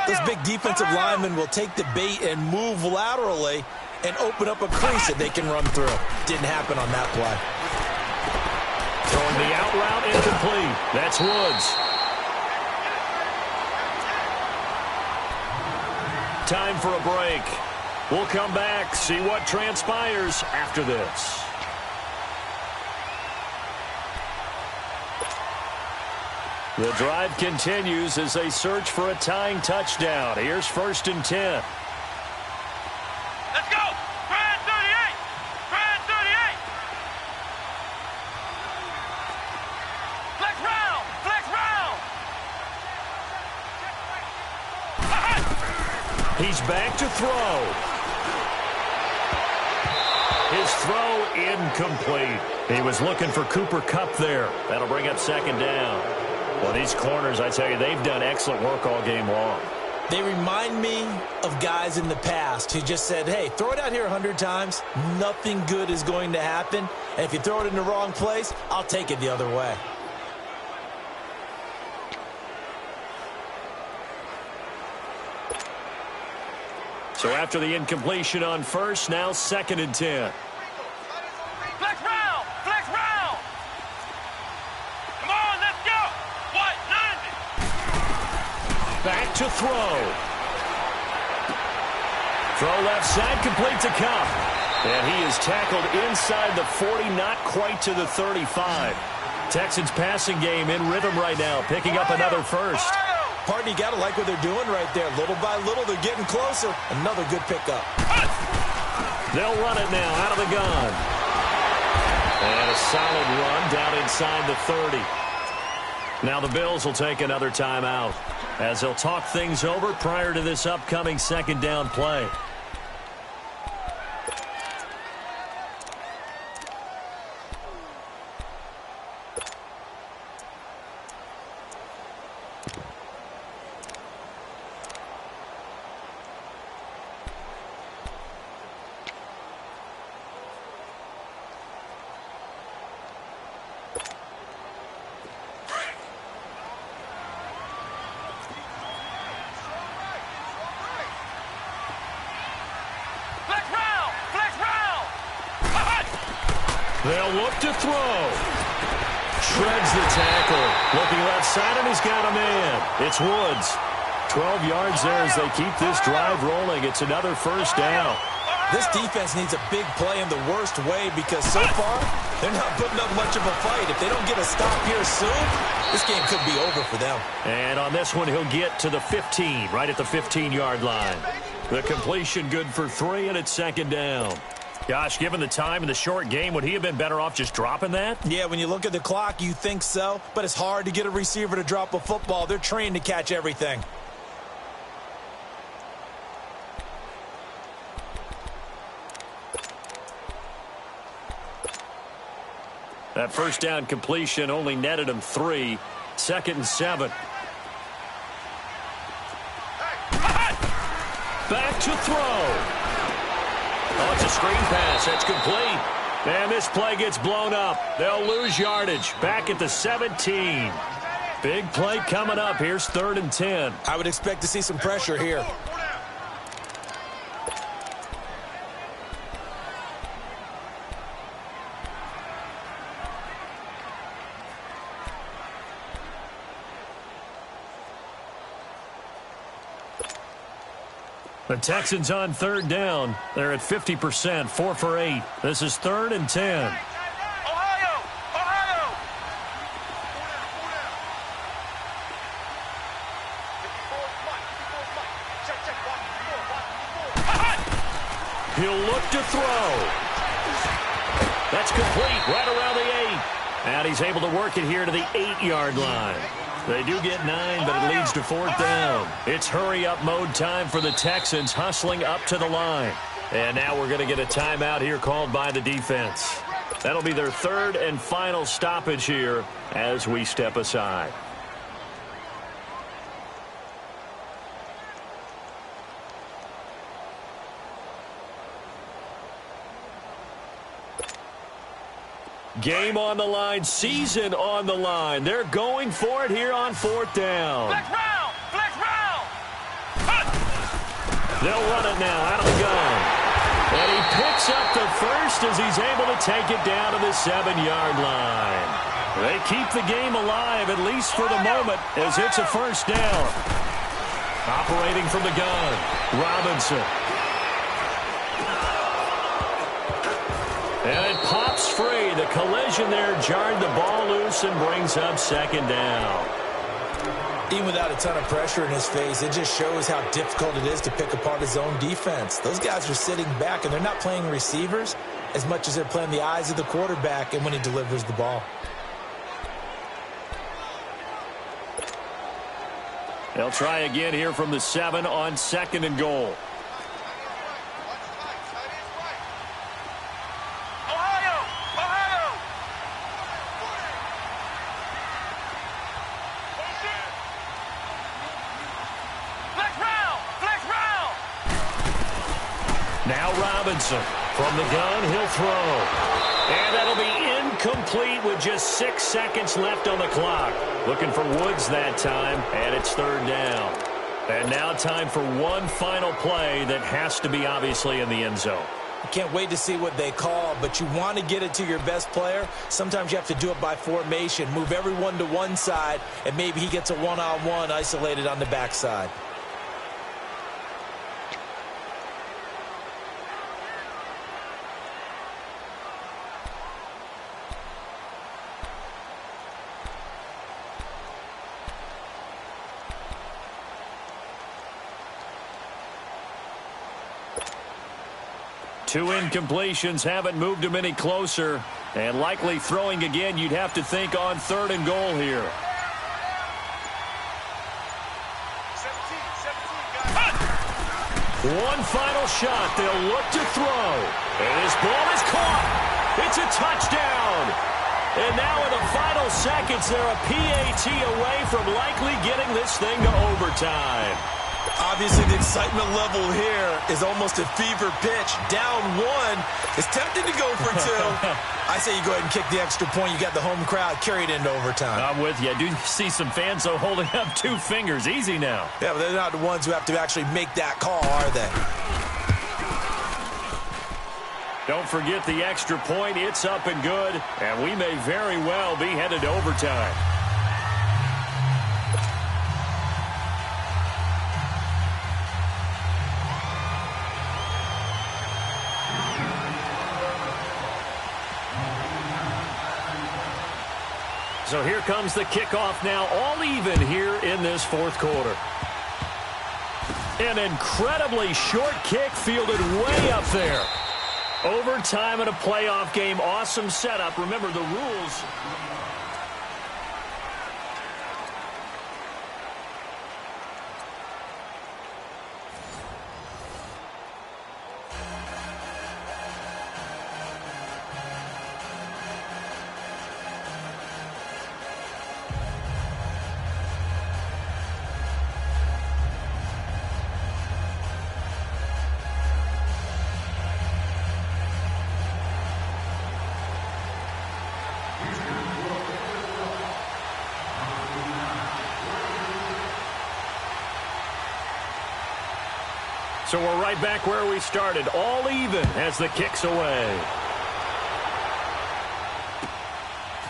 those big defensive linemen will take the bait and move laterally and open up a crease that they can run through. Didn't happen on that play. Throwing the out route incomplete. That's Woods. Time for a break. We'll come back, see what transpires after this. The drive continues as they search for a tying touchdown. Here's 1st and 10. Let's go. Grand 38. Grand 38. Flex round. Flex round. He's back to throw. His throw incomplete. He was looking for Cooper Kupp there. That'll bring up 2nd down. Well, these corners, I tell you, they've done excellent work all game long. They remind me of guys in the past who just said, hey, throw it out here 100 times. Nothing good is going to happen. And if you throw it in the wrong place, I'll take it the other way. So after the incompletion on first, now 2nd and 10. Flex round. Flex round. Come on, let's go. What? 90. Back to throw. Throw left side, complete to Kupp. And he is tackled inside the 40, not quite to the 35. Texans passing game in rhythm right now, picking up another first. Partner, you got to like what they're doing right there. Little by little, they're getting closer. Another good pickup. They'll run it now out of the gun. And a solid run down inside the 30. Now the Bills will take another timeout as they'll talk things over prior to this upcoming 2nd down play. They'll look to throw. Shreds the tackle. Looking left side, and he's got a man. It's Woods. 12 yards there as they keep this drive rolling. It's another first down. This defense needs a big play in the worst way because so far, they're not putting up much of a fight. If they don't get a stop here soon, this game could be over for them. And on this one, he'll get to the 15, right at the 15-yard line. The completion good for 3, and it's second down. Gosh, given the time in the short game, would he have been better off just dropping that? Yeah, when you look at the clock, you think so, but it's hard to get a receiver to drop a football. They're trained to catch everything. That first down completion only netted him 3. 2nd and 7. Back to throw. Oh, it's a screen pass. That's complete. And this play gets blown up. They'll lose yardage. Back at the 17. Big play coming up. Here's 3rd and 10. I would expect to see some pressure here. The Texans on 3rd down. They're at 50%, 4 for 8. This is 3rd and 10. Ohio! Ohio! He'll look to throw. That's complete right around the 8. And he's able to work it here to the 8-yard line. They do get 9, but it leads to 4th down. It's hurry-up mode time for the Texans, hustling up to the line. And now we're going to get a timeout here called by the defense. That'll be their 3rd and final stoppage here as we step aside. Game on the line, season on the line. They're going for it here on 4th down. Flex round! Flex round! They'll run it now out of the gun. And he picks up the first as he's able to take it down to the 7-yard line. They keep the game alive, at least for the moment, as it's a first down. Operating from the gun, Robinson. And it pops free. The collision there jarred the ball loose and brings up 2nd down. Even without a ton of pressure in his face, it just shows how difficult it is to pick apart his own defense. Those guys are sitting back, and they're not playing receivers as much as they're playing the eyes of the quarterback and when he delivers the ball. They'll try again here from the 7 on 2nd and goal. Now Robinson from the gun, he'll throw. And that'll be incomplete with just 6 seconds left on the clock. Looking for Woods that time, and it's 3rd down. And now time for one final play that has to be obviously in the end zone. I can't wait to see what they call, but you want to get it to your best player. Sometimes you have to do it by formation. Move everyone to one side, and maybe he gets a one-on-one isolated on the backside. Two incompletions haven't moved him any closer. And likely throwing again, you'd have to think on 3rd and goal here. One final shot. They'll look to throw. And his ball is caught. It's a touchdown. And now in the final seconds, they're a PAT away from likely getting this thing to overtime. Obviously, the excitement level here is almost a fever pitch. Down 1. It's tempting to go for 2. I say you go ahead and kick the extra point. You got the home crowd. Carry it into overtime. I'm with you. I do see some fans, though, holding up 2 fingers. Easy now. Yeah, but they're not the ones who have to actually make that call, are they? Don't forget the extra point. It's up and good, and we may very well be headed to overtime. So here comes the kickoff now, all even here in this fourth quarter. An incredibly short kick fielded way up there. Overtime in a playoff game. Awesome setup. Remember the rules. So we're right back where we started, all even as the kick's away.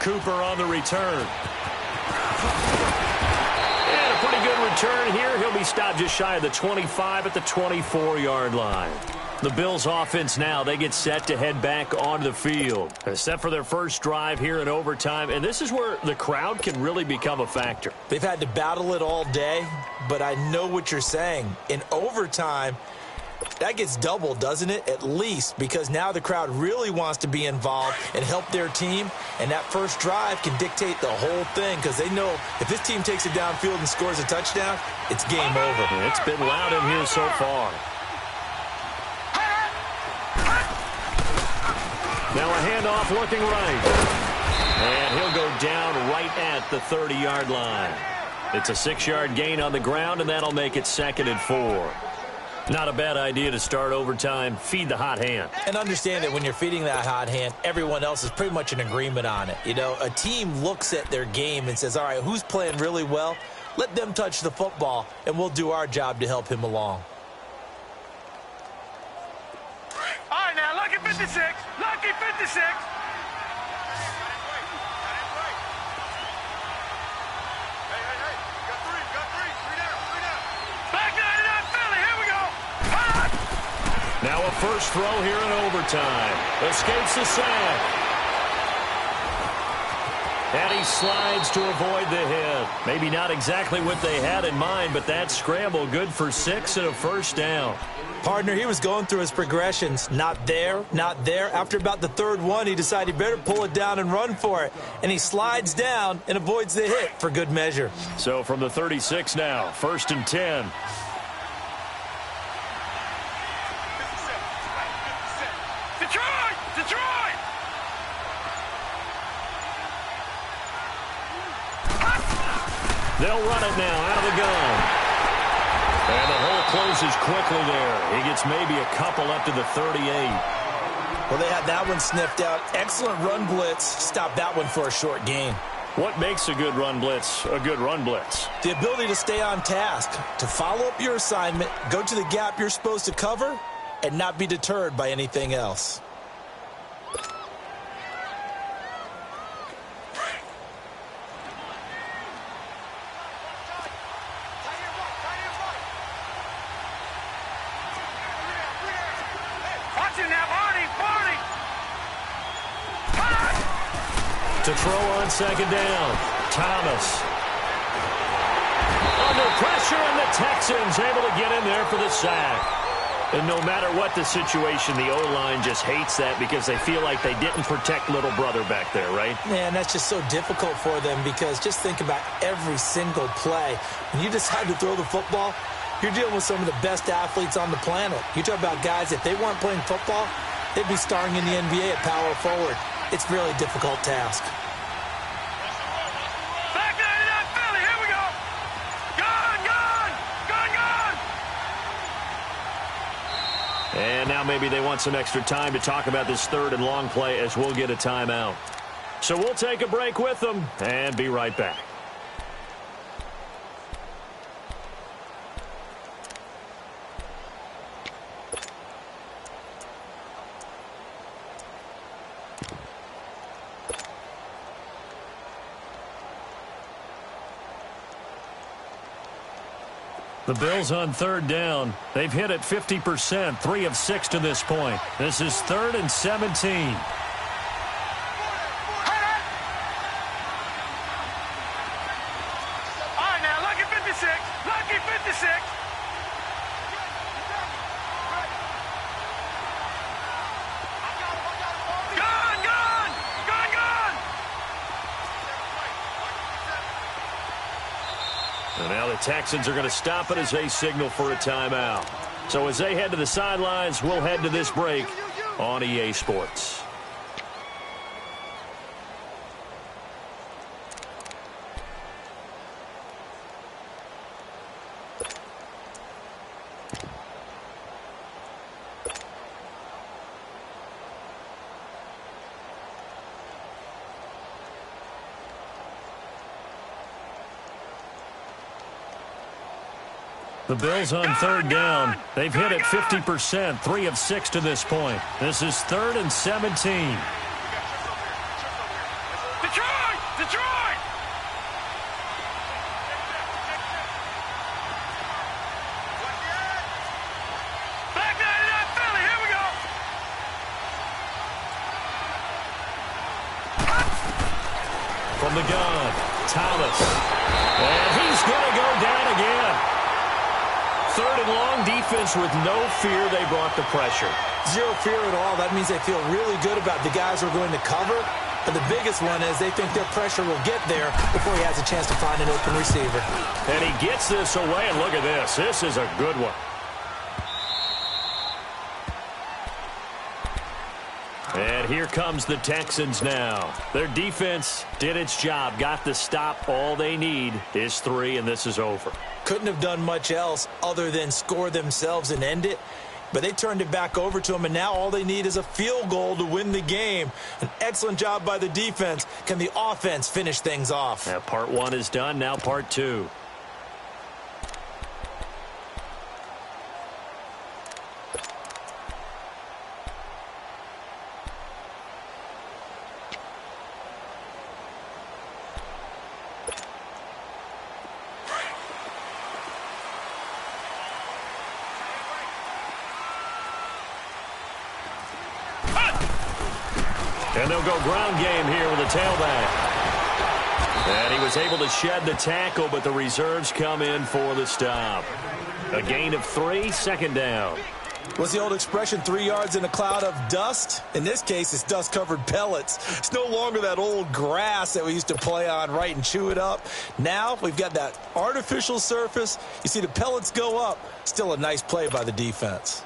Cooper on the return. And a pretty good return here. He'll be stopped just shy of the 25 at the 24-yard line. The Bills offense now, they get set to head back onto the field. They're set for their first drive here in overtime, and this is where the crowd can really become a factor. They've had to battle it all day, but I know what you're saying. In overtime, that gets doubled, doesn't it? At least, because now the crowd really wants to be involved and help their team, and that first drive can dictate the whole thing because they know if this team takes it downfield and scores a touchdown, it's game over. It's been loud in here so far. Now a handoff looking right. And he'll go down right at the 30-yard line. It's a 6-yard gain on the ground, and that'll make it 2nd and 4. Not a bad idea to start overtime. Feed the hot hand. And understand that when you're feeding that hot hand, everyone else is pretty much in agreement on it. You know, a team looks at their game and says, all right, who's playing really well? Let them touch the football, and we'll do our job to help him along. All right, now, lucky 56. Lucky 56. Now a first throw here in overtime. Escapes the sack. And he slides to avoid the hit. Maybe not exactly what they had in mind, but that scramble good for 6 and a first down. Partner, he was going through his progressions. Not there, not there. After about the third one, he decided he better pull it down and run for it. And he slides down and avoids the hit for good measure. So from the 36 now, 1st and 10. They'll run it now out of the gun. And the hole closes quickly there. He gets maybe a couple up to the 38. Well, they had that one sniffed out. Excellent run blitz. Stop that one for a short gain. What makes a good run blitz a good run blitz? The ability to stay on task, to follow up your assignment, go to the gap you're supposed to cover, and not be deterred by anything else. To throw on 2nd down, Thomas. Under pressure, and the Texans able to get in there for the sack. And no matter what the situation, the O-line just hates that because they feel like they didn't protect little brother back there, right? Man, that's just so difficult for them because just think about every single play. When you decide to throw the football, you're dealing with some of the best athletes on the planet. You talk about guys, if they weren't playing football, they'd be starring in the NBA at power forward. It's a really difficult task. Back 99 Philly, here we go. Gun, gun, gun, gun. And now maybe they want some extra time to talk about this 3rd and long play as we'll get a timeout. So we'll take a break with them and be right back. The Bills on third down. They've hit it 50%, 3 of 6 to this point. This is 3rd and 17. All right, now, lucky 56. Lucky 56. Gone, gone. Gone, gone. And now the Texans are going to stop it as they signal for a timeout. So as they head to the sidelines, we'll head to this break on EA Sports. The Bills on third down. They've hit it 50%, 3 of 6 to this point. This is 3rd and 17. Detroit! Detroit! Back 99 Philly, here we go! From the gun, Thomas. And he's going to go down again. 3rd and long, defense with no fear. They brought the pressure. Zero fear at all. That means they feel really good about the guys who are going to cover. But the biggest one is they think their pressure will get there before he has a chance to find an open receiver. And he gets this away, and look at this. This is a good one. And here comes the Texans now. Their defense did its job, got the stop. All they need is 3, and this is over. Couldn't have done much else other than score themselves and end it. But they turned it back over to him, and now all they need is a field goal to win the game. An excellent job by the defense. Can the offense finish things off? Now, part 1 is done. Now part 2. And they'll go ground game here with a tailback. And he was able to shed the tackle, but the reserves come in for the stop. A gain of 3, 2nd down. What's the old expression, 3 yards in a cloud of dust? In this case, it's dust-covered pellets. It's no longer that old grass that we used to play on, right, and chew it up. Now we've got that artificial surface. You see the pellets go up. Still a nice play by the defense.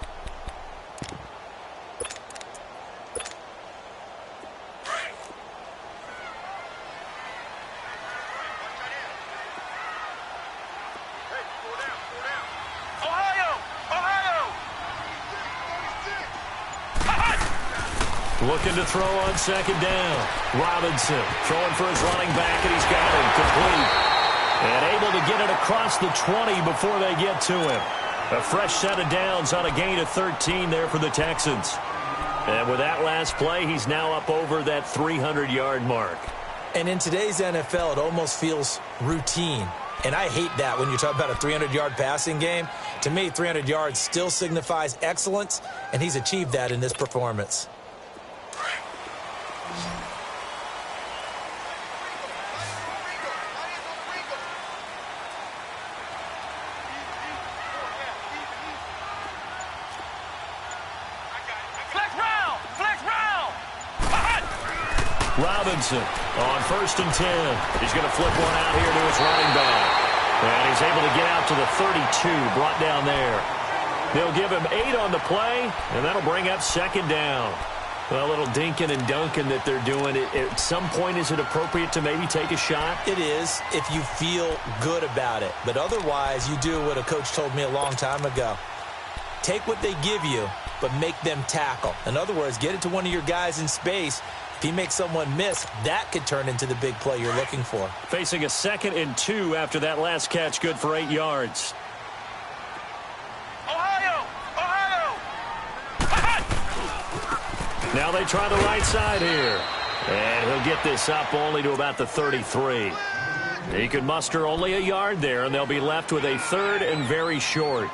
Looking to throw on 2nd down. Robinson throwing for his running back, and he's got it complete. And able to get it across the 20 before they get to him. A fresh set of downs on a gain of 13 there for the Texans. And with that last play, he's now up over that 300-yard mark. And in today's NFL, it almost feels routine. And I hate that when you talk about a 300-yard passing game. To me, 300 yards still signifies excellence, and he's achieved that in this performance. Robinson on 1st and 10. He's going to flip one out here to his running back. And he's able to get out to the 32, brought down there. They'll give him 8 on the play, and that'll bring up 2nd down. Well, a little dinking and dunking that they're doing. At some point, is it appropriate to maybe take a shot? It is, if you feel good about it. But otherwise, you do what a coach told me a long time ago. Take what they give you, but make them tackle. In other words, get it to one of your guys in space. If he makes someone miss, that could turn into the big play you're looking for. Facing a 2nd and 2 after that last catch, good for 8 yards. Ohio! Now they try the right side here. And he'll get this up only to about the 33. He could muster only a yard there, and they'll be left with a third and very short.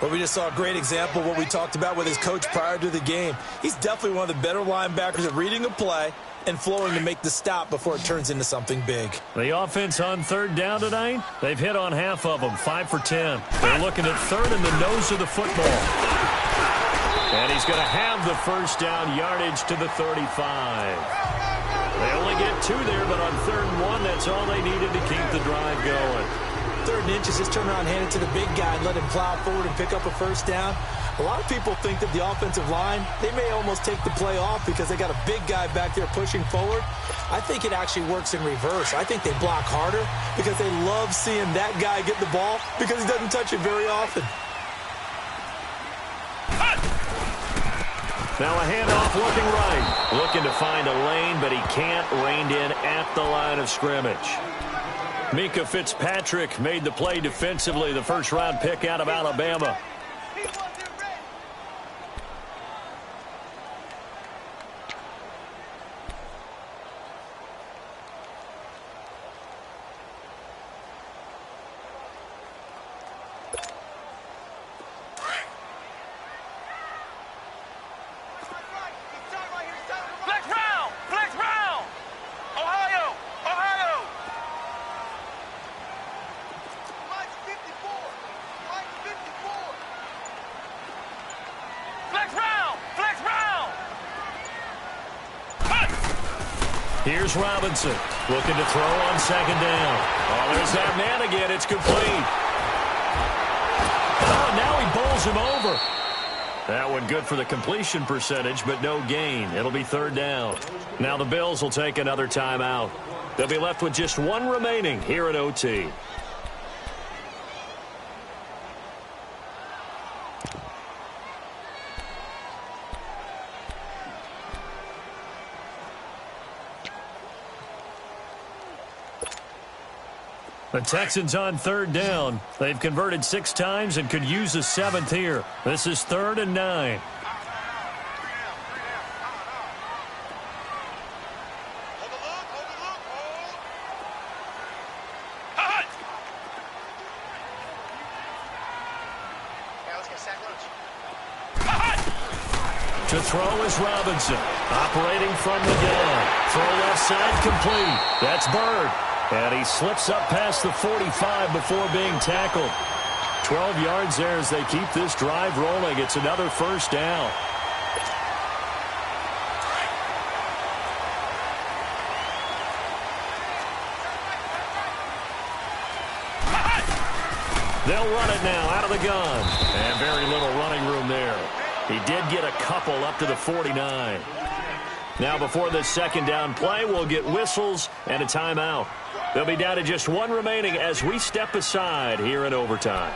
Well, we just saw a great example of what we talked about with his coach prior to the game. He's definitely one of the better linebackers at reading a play and flowing to make the stop before it turns into something big. The offense on third down tonight, they've hit on half of them, 5 for 10. They're looking at third in the nose of the football. And he's going to have the first down yardage to the 35. They only get 2 there, but on 3rd and 1, that's all they needed to keep the drive going. 3rd and inches, just turn around and hand it to the big guy and let him plow forward and pick up a first down. A lot of people think that the offensive line, they may almost take the play off because they got a big guy back there pushing forward. I think it actually works in reverse. I think they block harder because they love seeing that guy get the ball because he doesn't touch it very often. Now a handoff looking right. Looking to find a lane, but he can't. Reined in at the line of scrimmage. Mika Fitzpatrick made the play defensively, the first-round pick out of Alabama. Here's Robinson looking to throw on 2nd down. Oh, there's that man again. It's complete. Oh, now he bowls him over. That one good for the completion percentage, but no gain. It'll be 3rd down. Now the Bills will take another timeout. They'll be left with just 1 remaining here at OT. The Texans on 3rd down. They've converted 6 times and could use a 7th here. This is 3rd and 9. To throw is Robinson. Operating from the gun. Throw left side complete. That's Bird. And he slips up past the 45 before being tackled. 12 yards there as they keep this drive rolling. It's another first down. They'll run it now out of the gun. And very little running room there. He did get a couple up to the 49. Now before this 2nd down play, we'll get whistles and a timeout. They'll be down to just 1 remaining as we step aside here in overtime.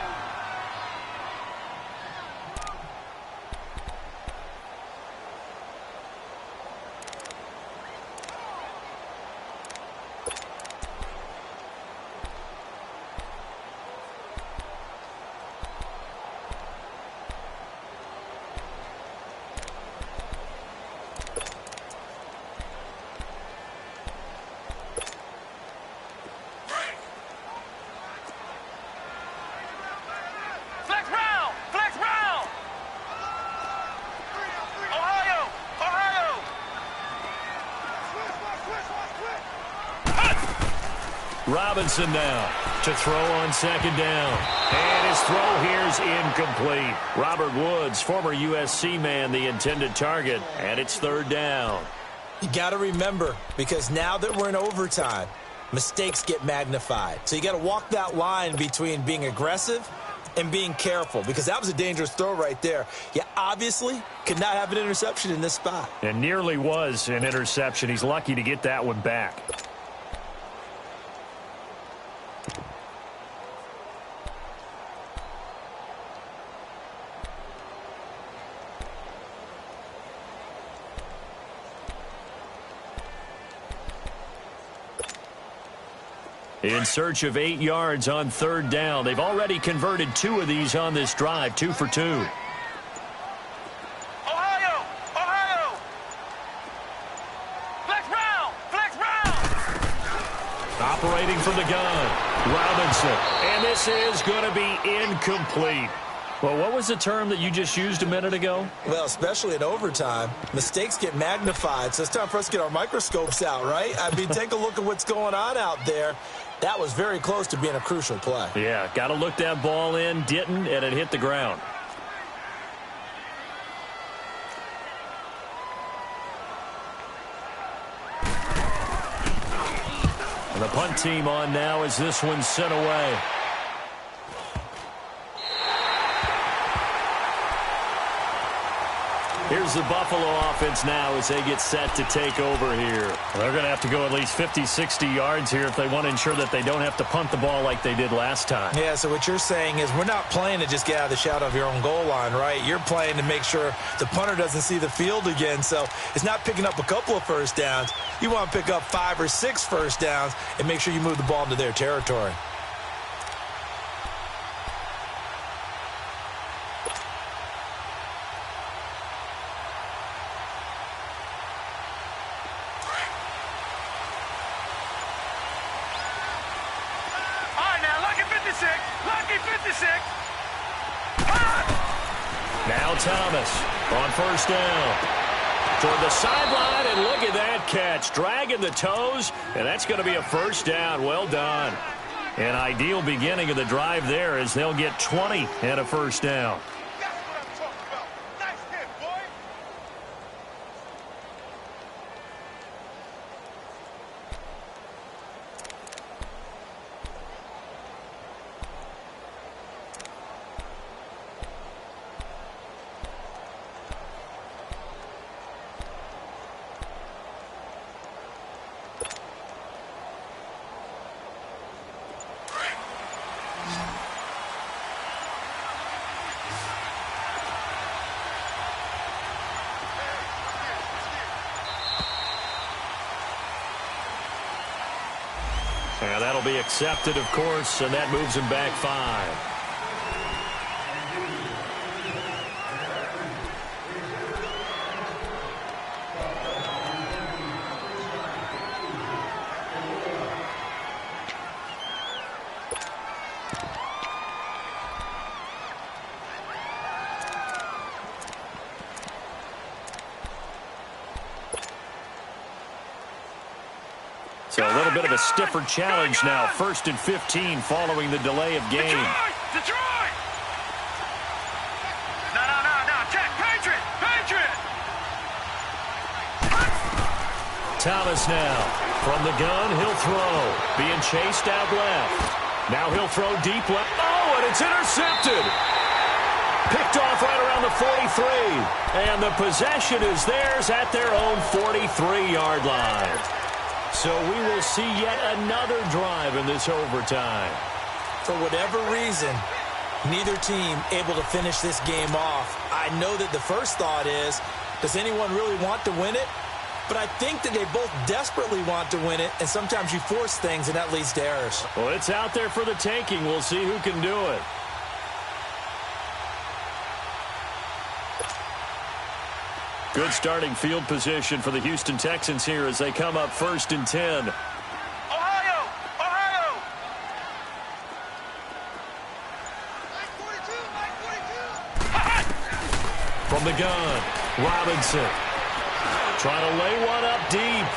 Robinson now to throw on 2nd down. And his throw here's incomplete. Robert Woods, former USC man, the intended target, and it's 3rd down. You got to remember, because now that we're in overtime, mistakes get magnified. So you got to walk that line between being aggressive and being careful, because that was a dangerous throw right there. You obviously could not have an interception in this spot. And nearly was an interception. He's lucky to get that one back. In search of 8 yards on 3rd down. They've already converted 2 of these on this drive, 2 for 2. Ohio! Ohio! Flex round! Flex round! Operating from the gun, Robinson. And this is going to be incomplete. Well, what was the term that you just used a minute ago? Well, especially in overtime, mistakes get magnified, so it's time for us to get our microscopes out, right? I mean, take a look at what's going on out there. That was very close to being a crucial play. Yeah, got to look that ball in, didn't, and it hit the ground. And the punt team on now as this one's sent away. Here's the Buffalo offense now as they get set to take over here. They're going to have to go at least 50, 60 yards here if they want to ensure that they don't have to punt the ball like they did last time. Yeah, so what you're saying is we're not playing to just get out of the shadow of your own goal line, right? You're playing to make sure the punter doesn't see the field again. So it's not picking up a couple of first downs. You want to pick up 5 or 6 first downs and make sure you move the ball into their territory. Now Thomas on first down. Toward the sideline, and look at that catch. Dragging the toes, and that's going to be a first down. Well done. An ideal beginning of the drive there as they'll get 20 and a first down. And that'll be accepted, of course, and that moves him back 5. So a little bit of a stiffer challenge now. 1st and 15 following the delay of game. Detroit! No. Check. Patriot! Thomas now from the gun. He'll throw. Being chased out left. Now he'll throw deep left. Oh, and it's intercepted. Picked off right around the 43. And the possession is theirs at their own 43-yard line. So we will see yet another drive in this overtime. For whatever reason, neither team able to finish this game off. I know that the first thought is, does anyone really want to win it? But I think that they both desperately want to win it, and sometimes you force things, and that leads to errors. Well, it's out there for the taking. We'll see who can do it. Good starting field position for the Houston Texans here as they come up 1st and 10. Ohio! From the gun, Robinson. Trying to lay one up deep.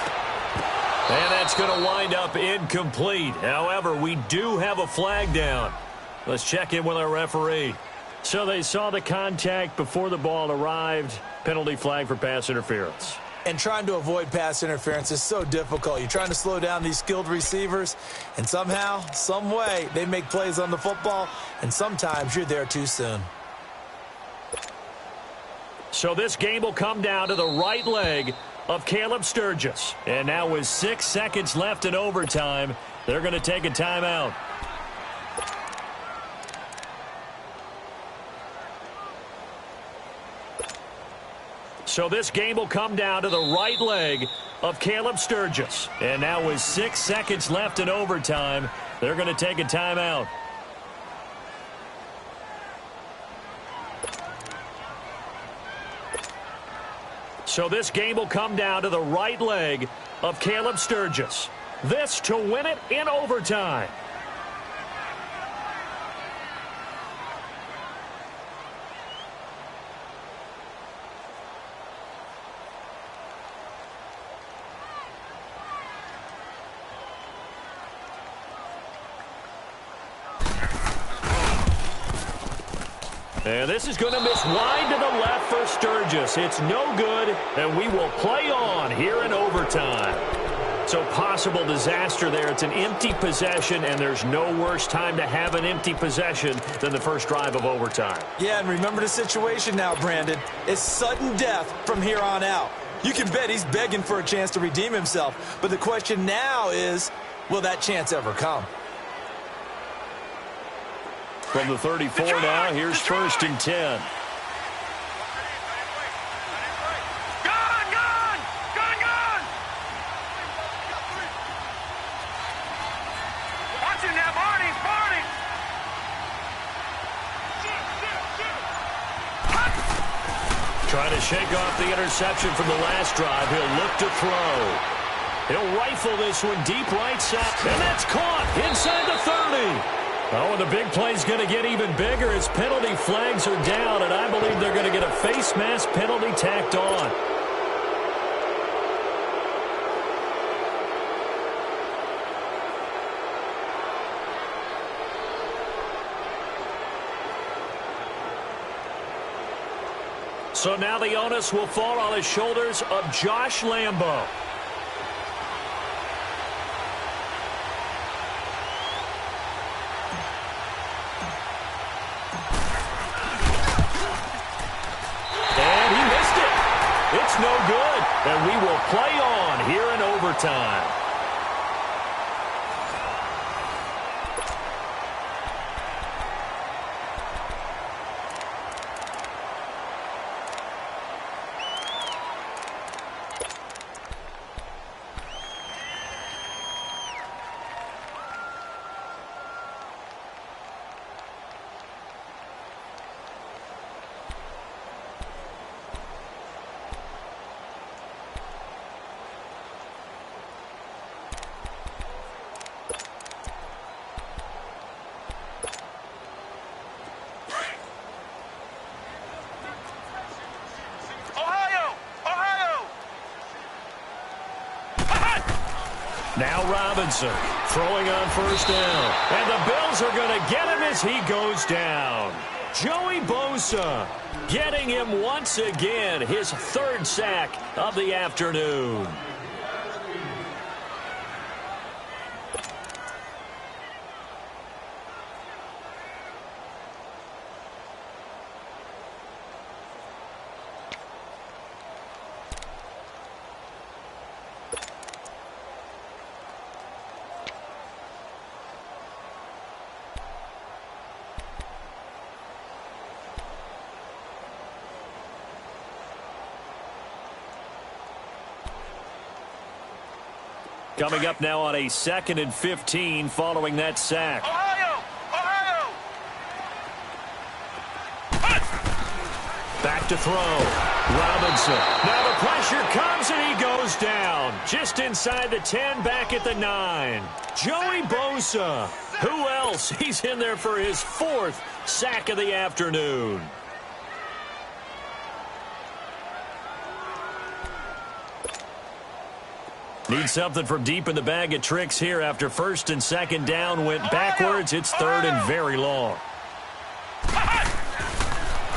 And that's going to wind up incomplete. However, we do have a flag down. Let's check in with our referee. So they saw the contact before the ball arrived. Penalty flag for pass interference. And trying to avoid pass interference is so difficult. You're trying to slow down these skilled receivers, and somehow, some way, they make plays on the football, and sometimes you're there too soon. So this game will come down to the right leg of Caleb Sturgis. And now with 6 seconds left in overtime, they're going to take a timeout. So this game will come down to the right leg of Caleb Sturgis. And now with 6 seconds left in overtime, they're going to take a timeout. So this game will come down to the right leg of Caleb Sturgis. This to win it in overtime. And this is going to miss wide to the left for Sturgis. It's no good, and we will play on here in overtime. So possible disaster there. It's an empty possession, and there's no worse time to have an empty possession than the first drive of overtime. Yeah, and remember the situation now, Brandon. It's sudden death from here on out. You can bet he's begging for a chance to redeem himself. But the question now is, will that chance ever come? From the 34 now, here's first and 10. Gun! Gun! Gun! Gun! Watch it now, Barney! Barney! Trying to shake off the interception from the last drive. He'll look to throw. He'll rifle this one deep right side. And that's caught inside the 30. Oh, and the big play's going to get even bigger as penalty flags are down, and I believe they're going to get a face mask penalty tacked on. So now the onus will fall on the shoulders of Josh Lambo. It's no good, and we will play on here in overtime. Now Robinson throwing on first down. And the Bills are going to get him as he goes down. Joey Bosa getting him once again, his third sack of the afternoon. Coming up now on a 2nd and 15 following that sack. Ohio! Ohio! Back to throw. Robinson. Now the pressure comes and he goes down. Just inside the 10, back at the 9. Joey Bosa. Who else? He's in there for his 4th sack of the afternoon. Need something from deep in the bag of tricks here after 1st and 2nd down went backwards. It's 3rd and very long.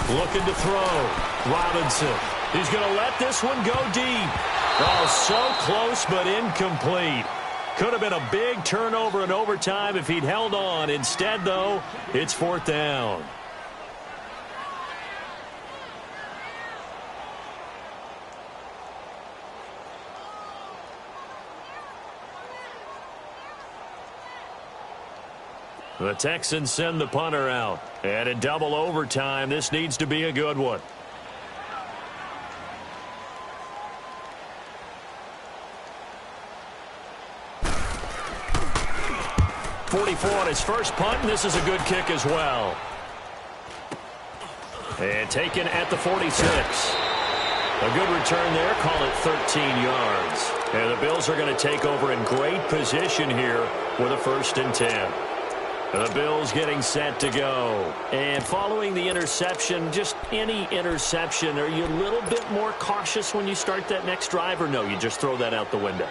Looking to throw. Robinson. He's going to let this one go deep. Oh, so close but incomplete. Could have been a big turnover in overtime if he'd held on. Instead, though, it's 4th down. The Texans send the punter out. And in double overtime, this needs to be a good one. 44 on his first punt, and this is a good kick as well. And taken at the 46. A good return there, call it 13 yards. And the Bills are going to take over in great position here with a 1st and 10. The Bills getting set to go. And following the interception, just any interception, are you a little bit more cautious when you start that next drive, or no, you just throw that out the window?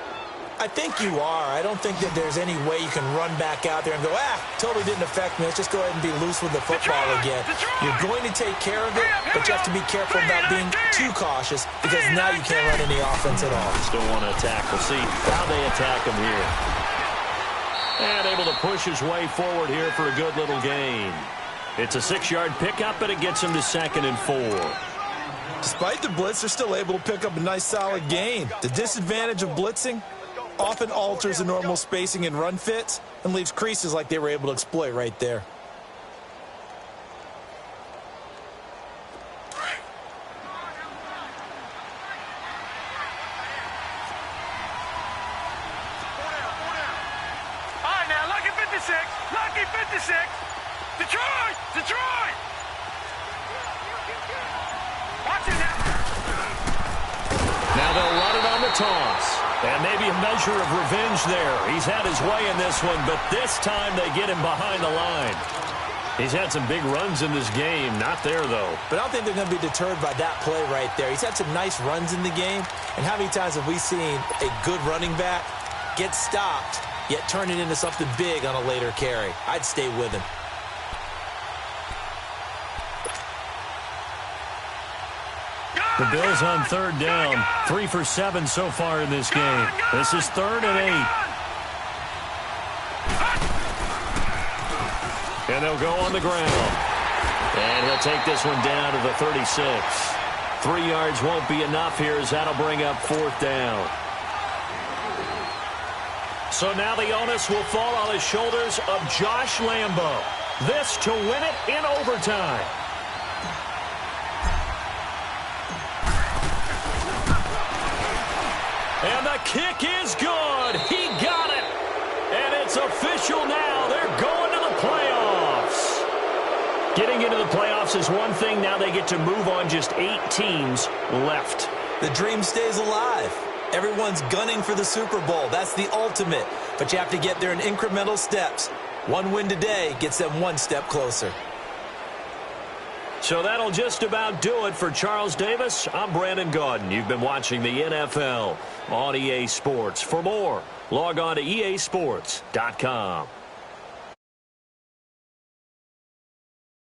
I think you are. I don't think that there's any way you can run back out there and go, totally didn't affect me. Let's just go ahead and be loose with the football again. You're going to take care of it, but you have to be careful about being too cautious because now you can't run any offense at all. Still want to attack. We'll see how they attack him here. And able to push his way forward here for a good little gain. It's a 6-yard pickup, and it gets him to 2nd and 4. Despite the blitz, they're still able to pick up a nice solid gain. The disadvantage of blitzing often alters the normal spacing and run fits and leaves creases like they were able to exploit right there. All right, now, lucky 56. Lucky 56. Detroit! Detroit! Watch it now. Now they'll run it on the toss. And maybe a measure of revenge there. He's had his way in this one, but this time they get him behind the line. He's had some big runs in this game. Not there, though. But I don't think they're going to be deterred by that play right there. He's had some nice runs in the game. And how many times have we seen a good running back get stopped, yet turn it into something big on a later carry? I'd stay with him. The Bills on 3rd down. 3 for 7 so far in this game. This is 3rd and 8. And they'll go on the ground. And he'll take this one down to the 36. 3 yards won't be enough here as that'll bring up 4th down. So now the onus will fall on the shoulders of Josh Lambo. This to win it in overtime. And the kick is good. He got it. And it's official now. They're going to the playoffs. Getting into the playoffs is one thing. Now they get to move on. Just 8 teams left. The dream stays alive. Everyone's gunning for the Super Bowl. That's the ultimate. But you have to get there in incremental steps. One win today gets them one step closer. So that'll just about do it for Charles Davis. I'm Brandon Gaudin. You've been watching the NFL on EA Sports. For more, log on to easports.com.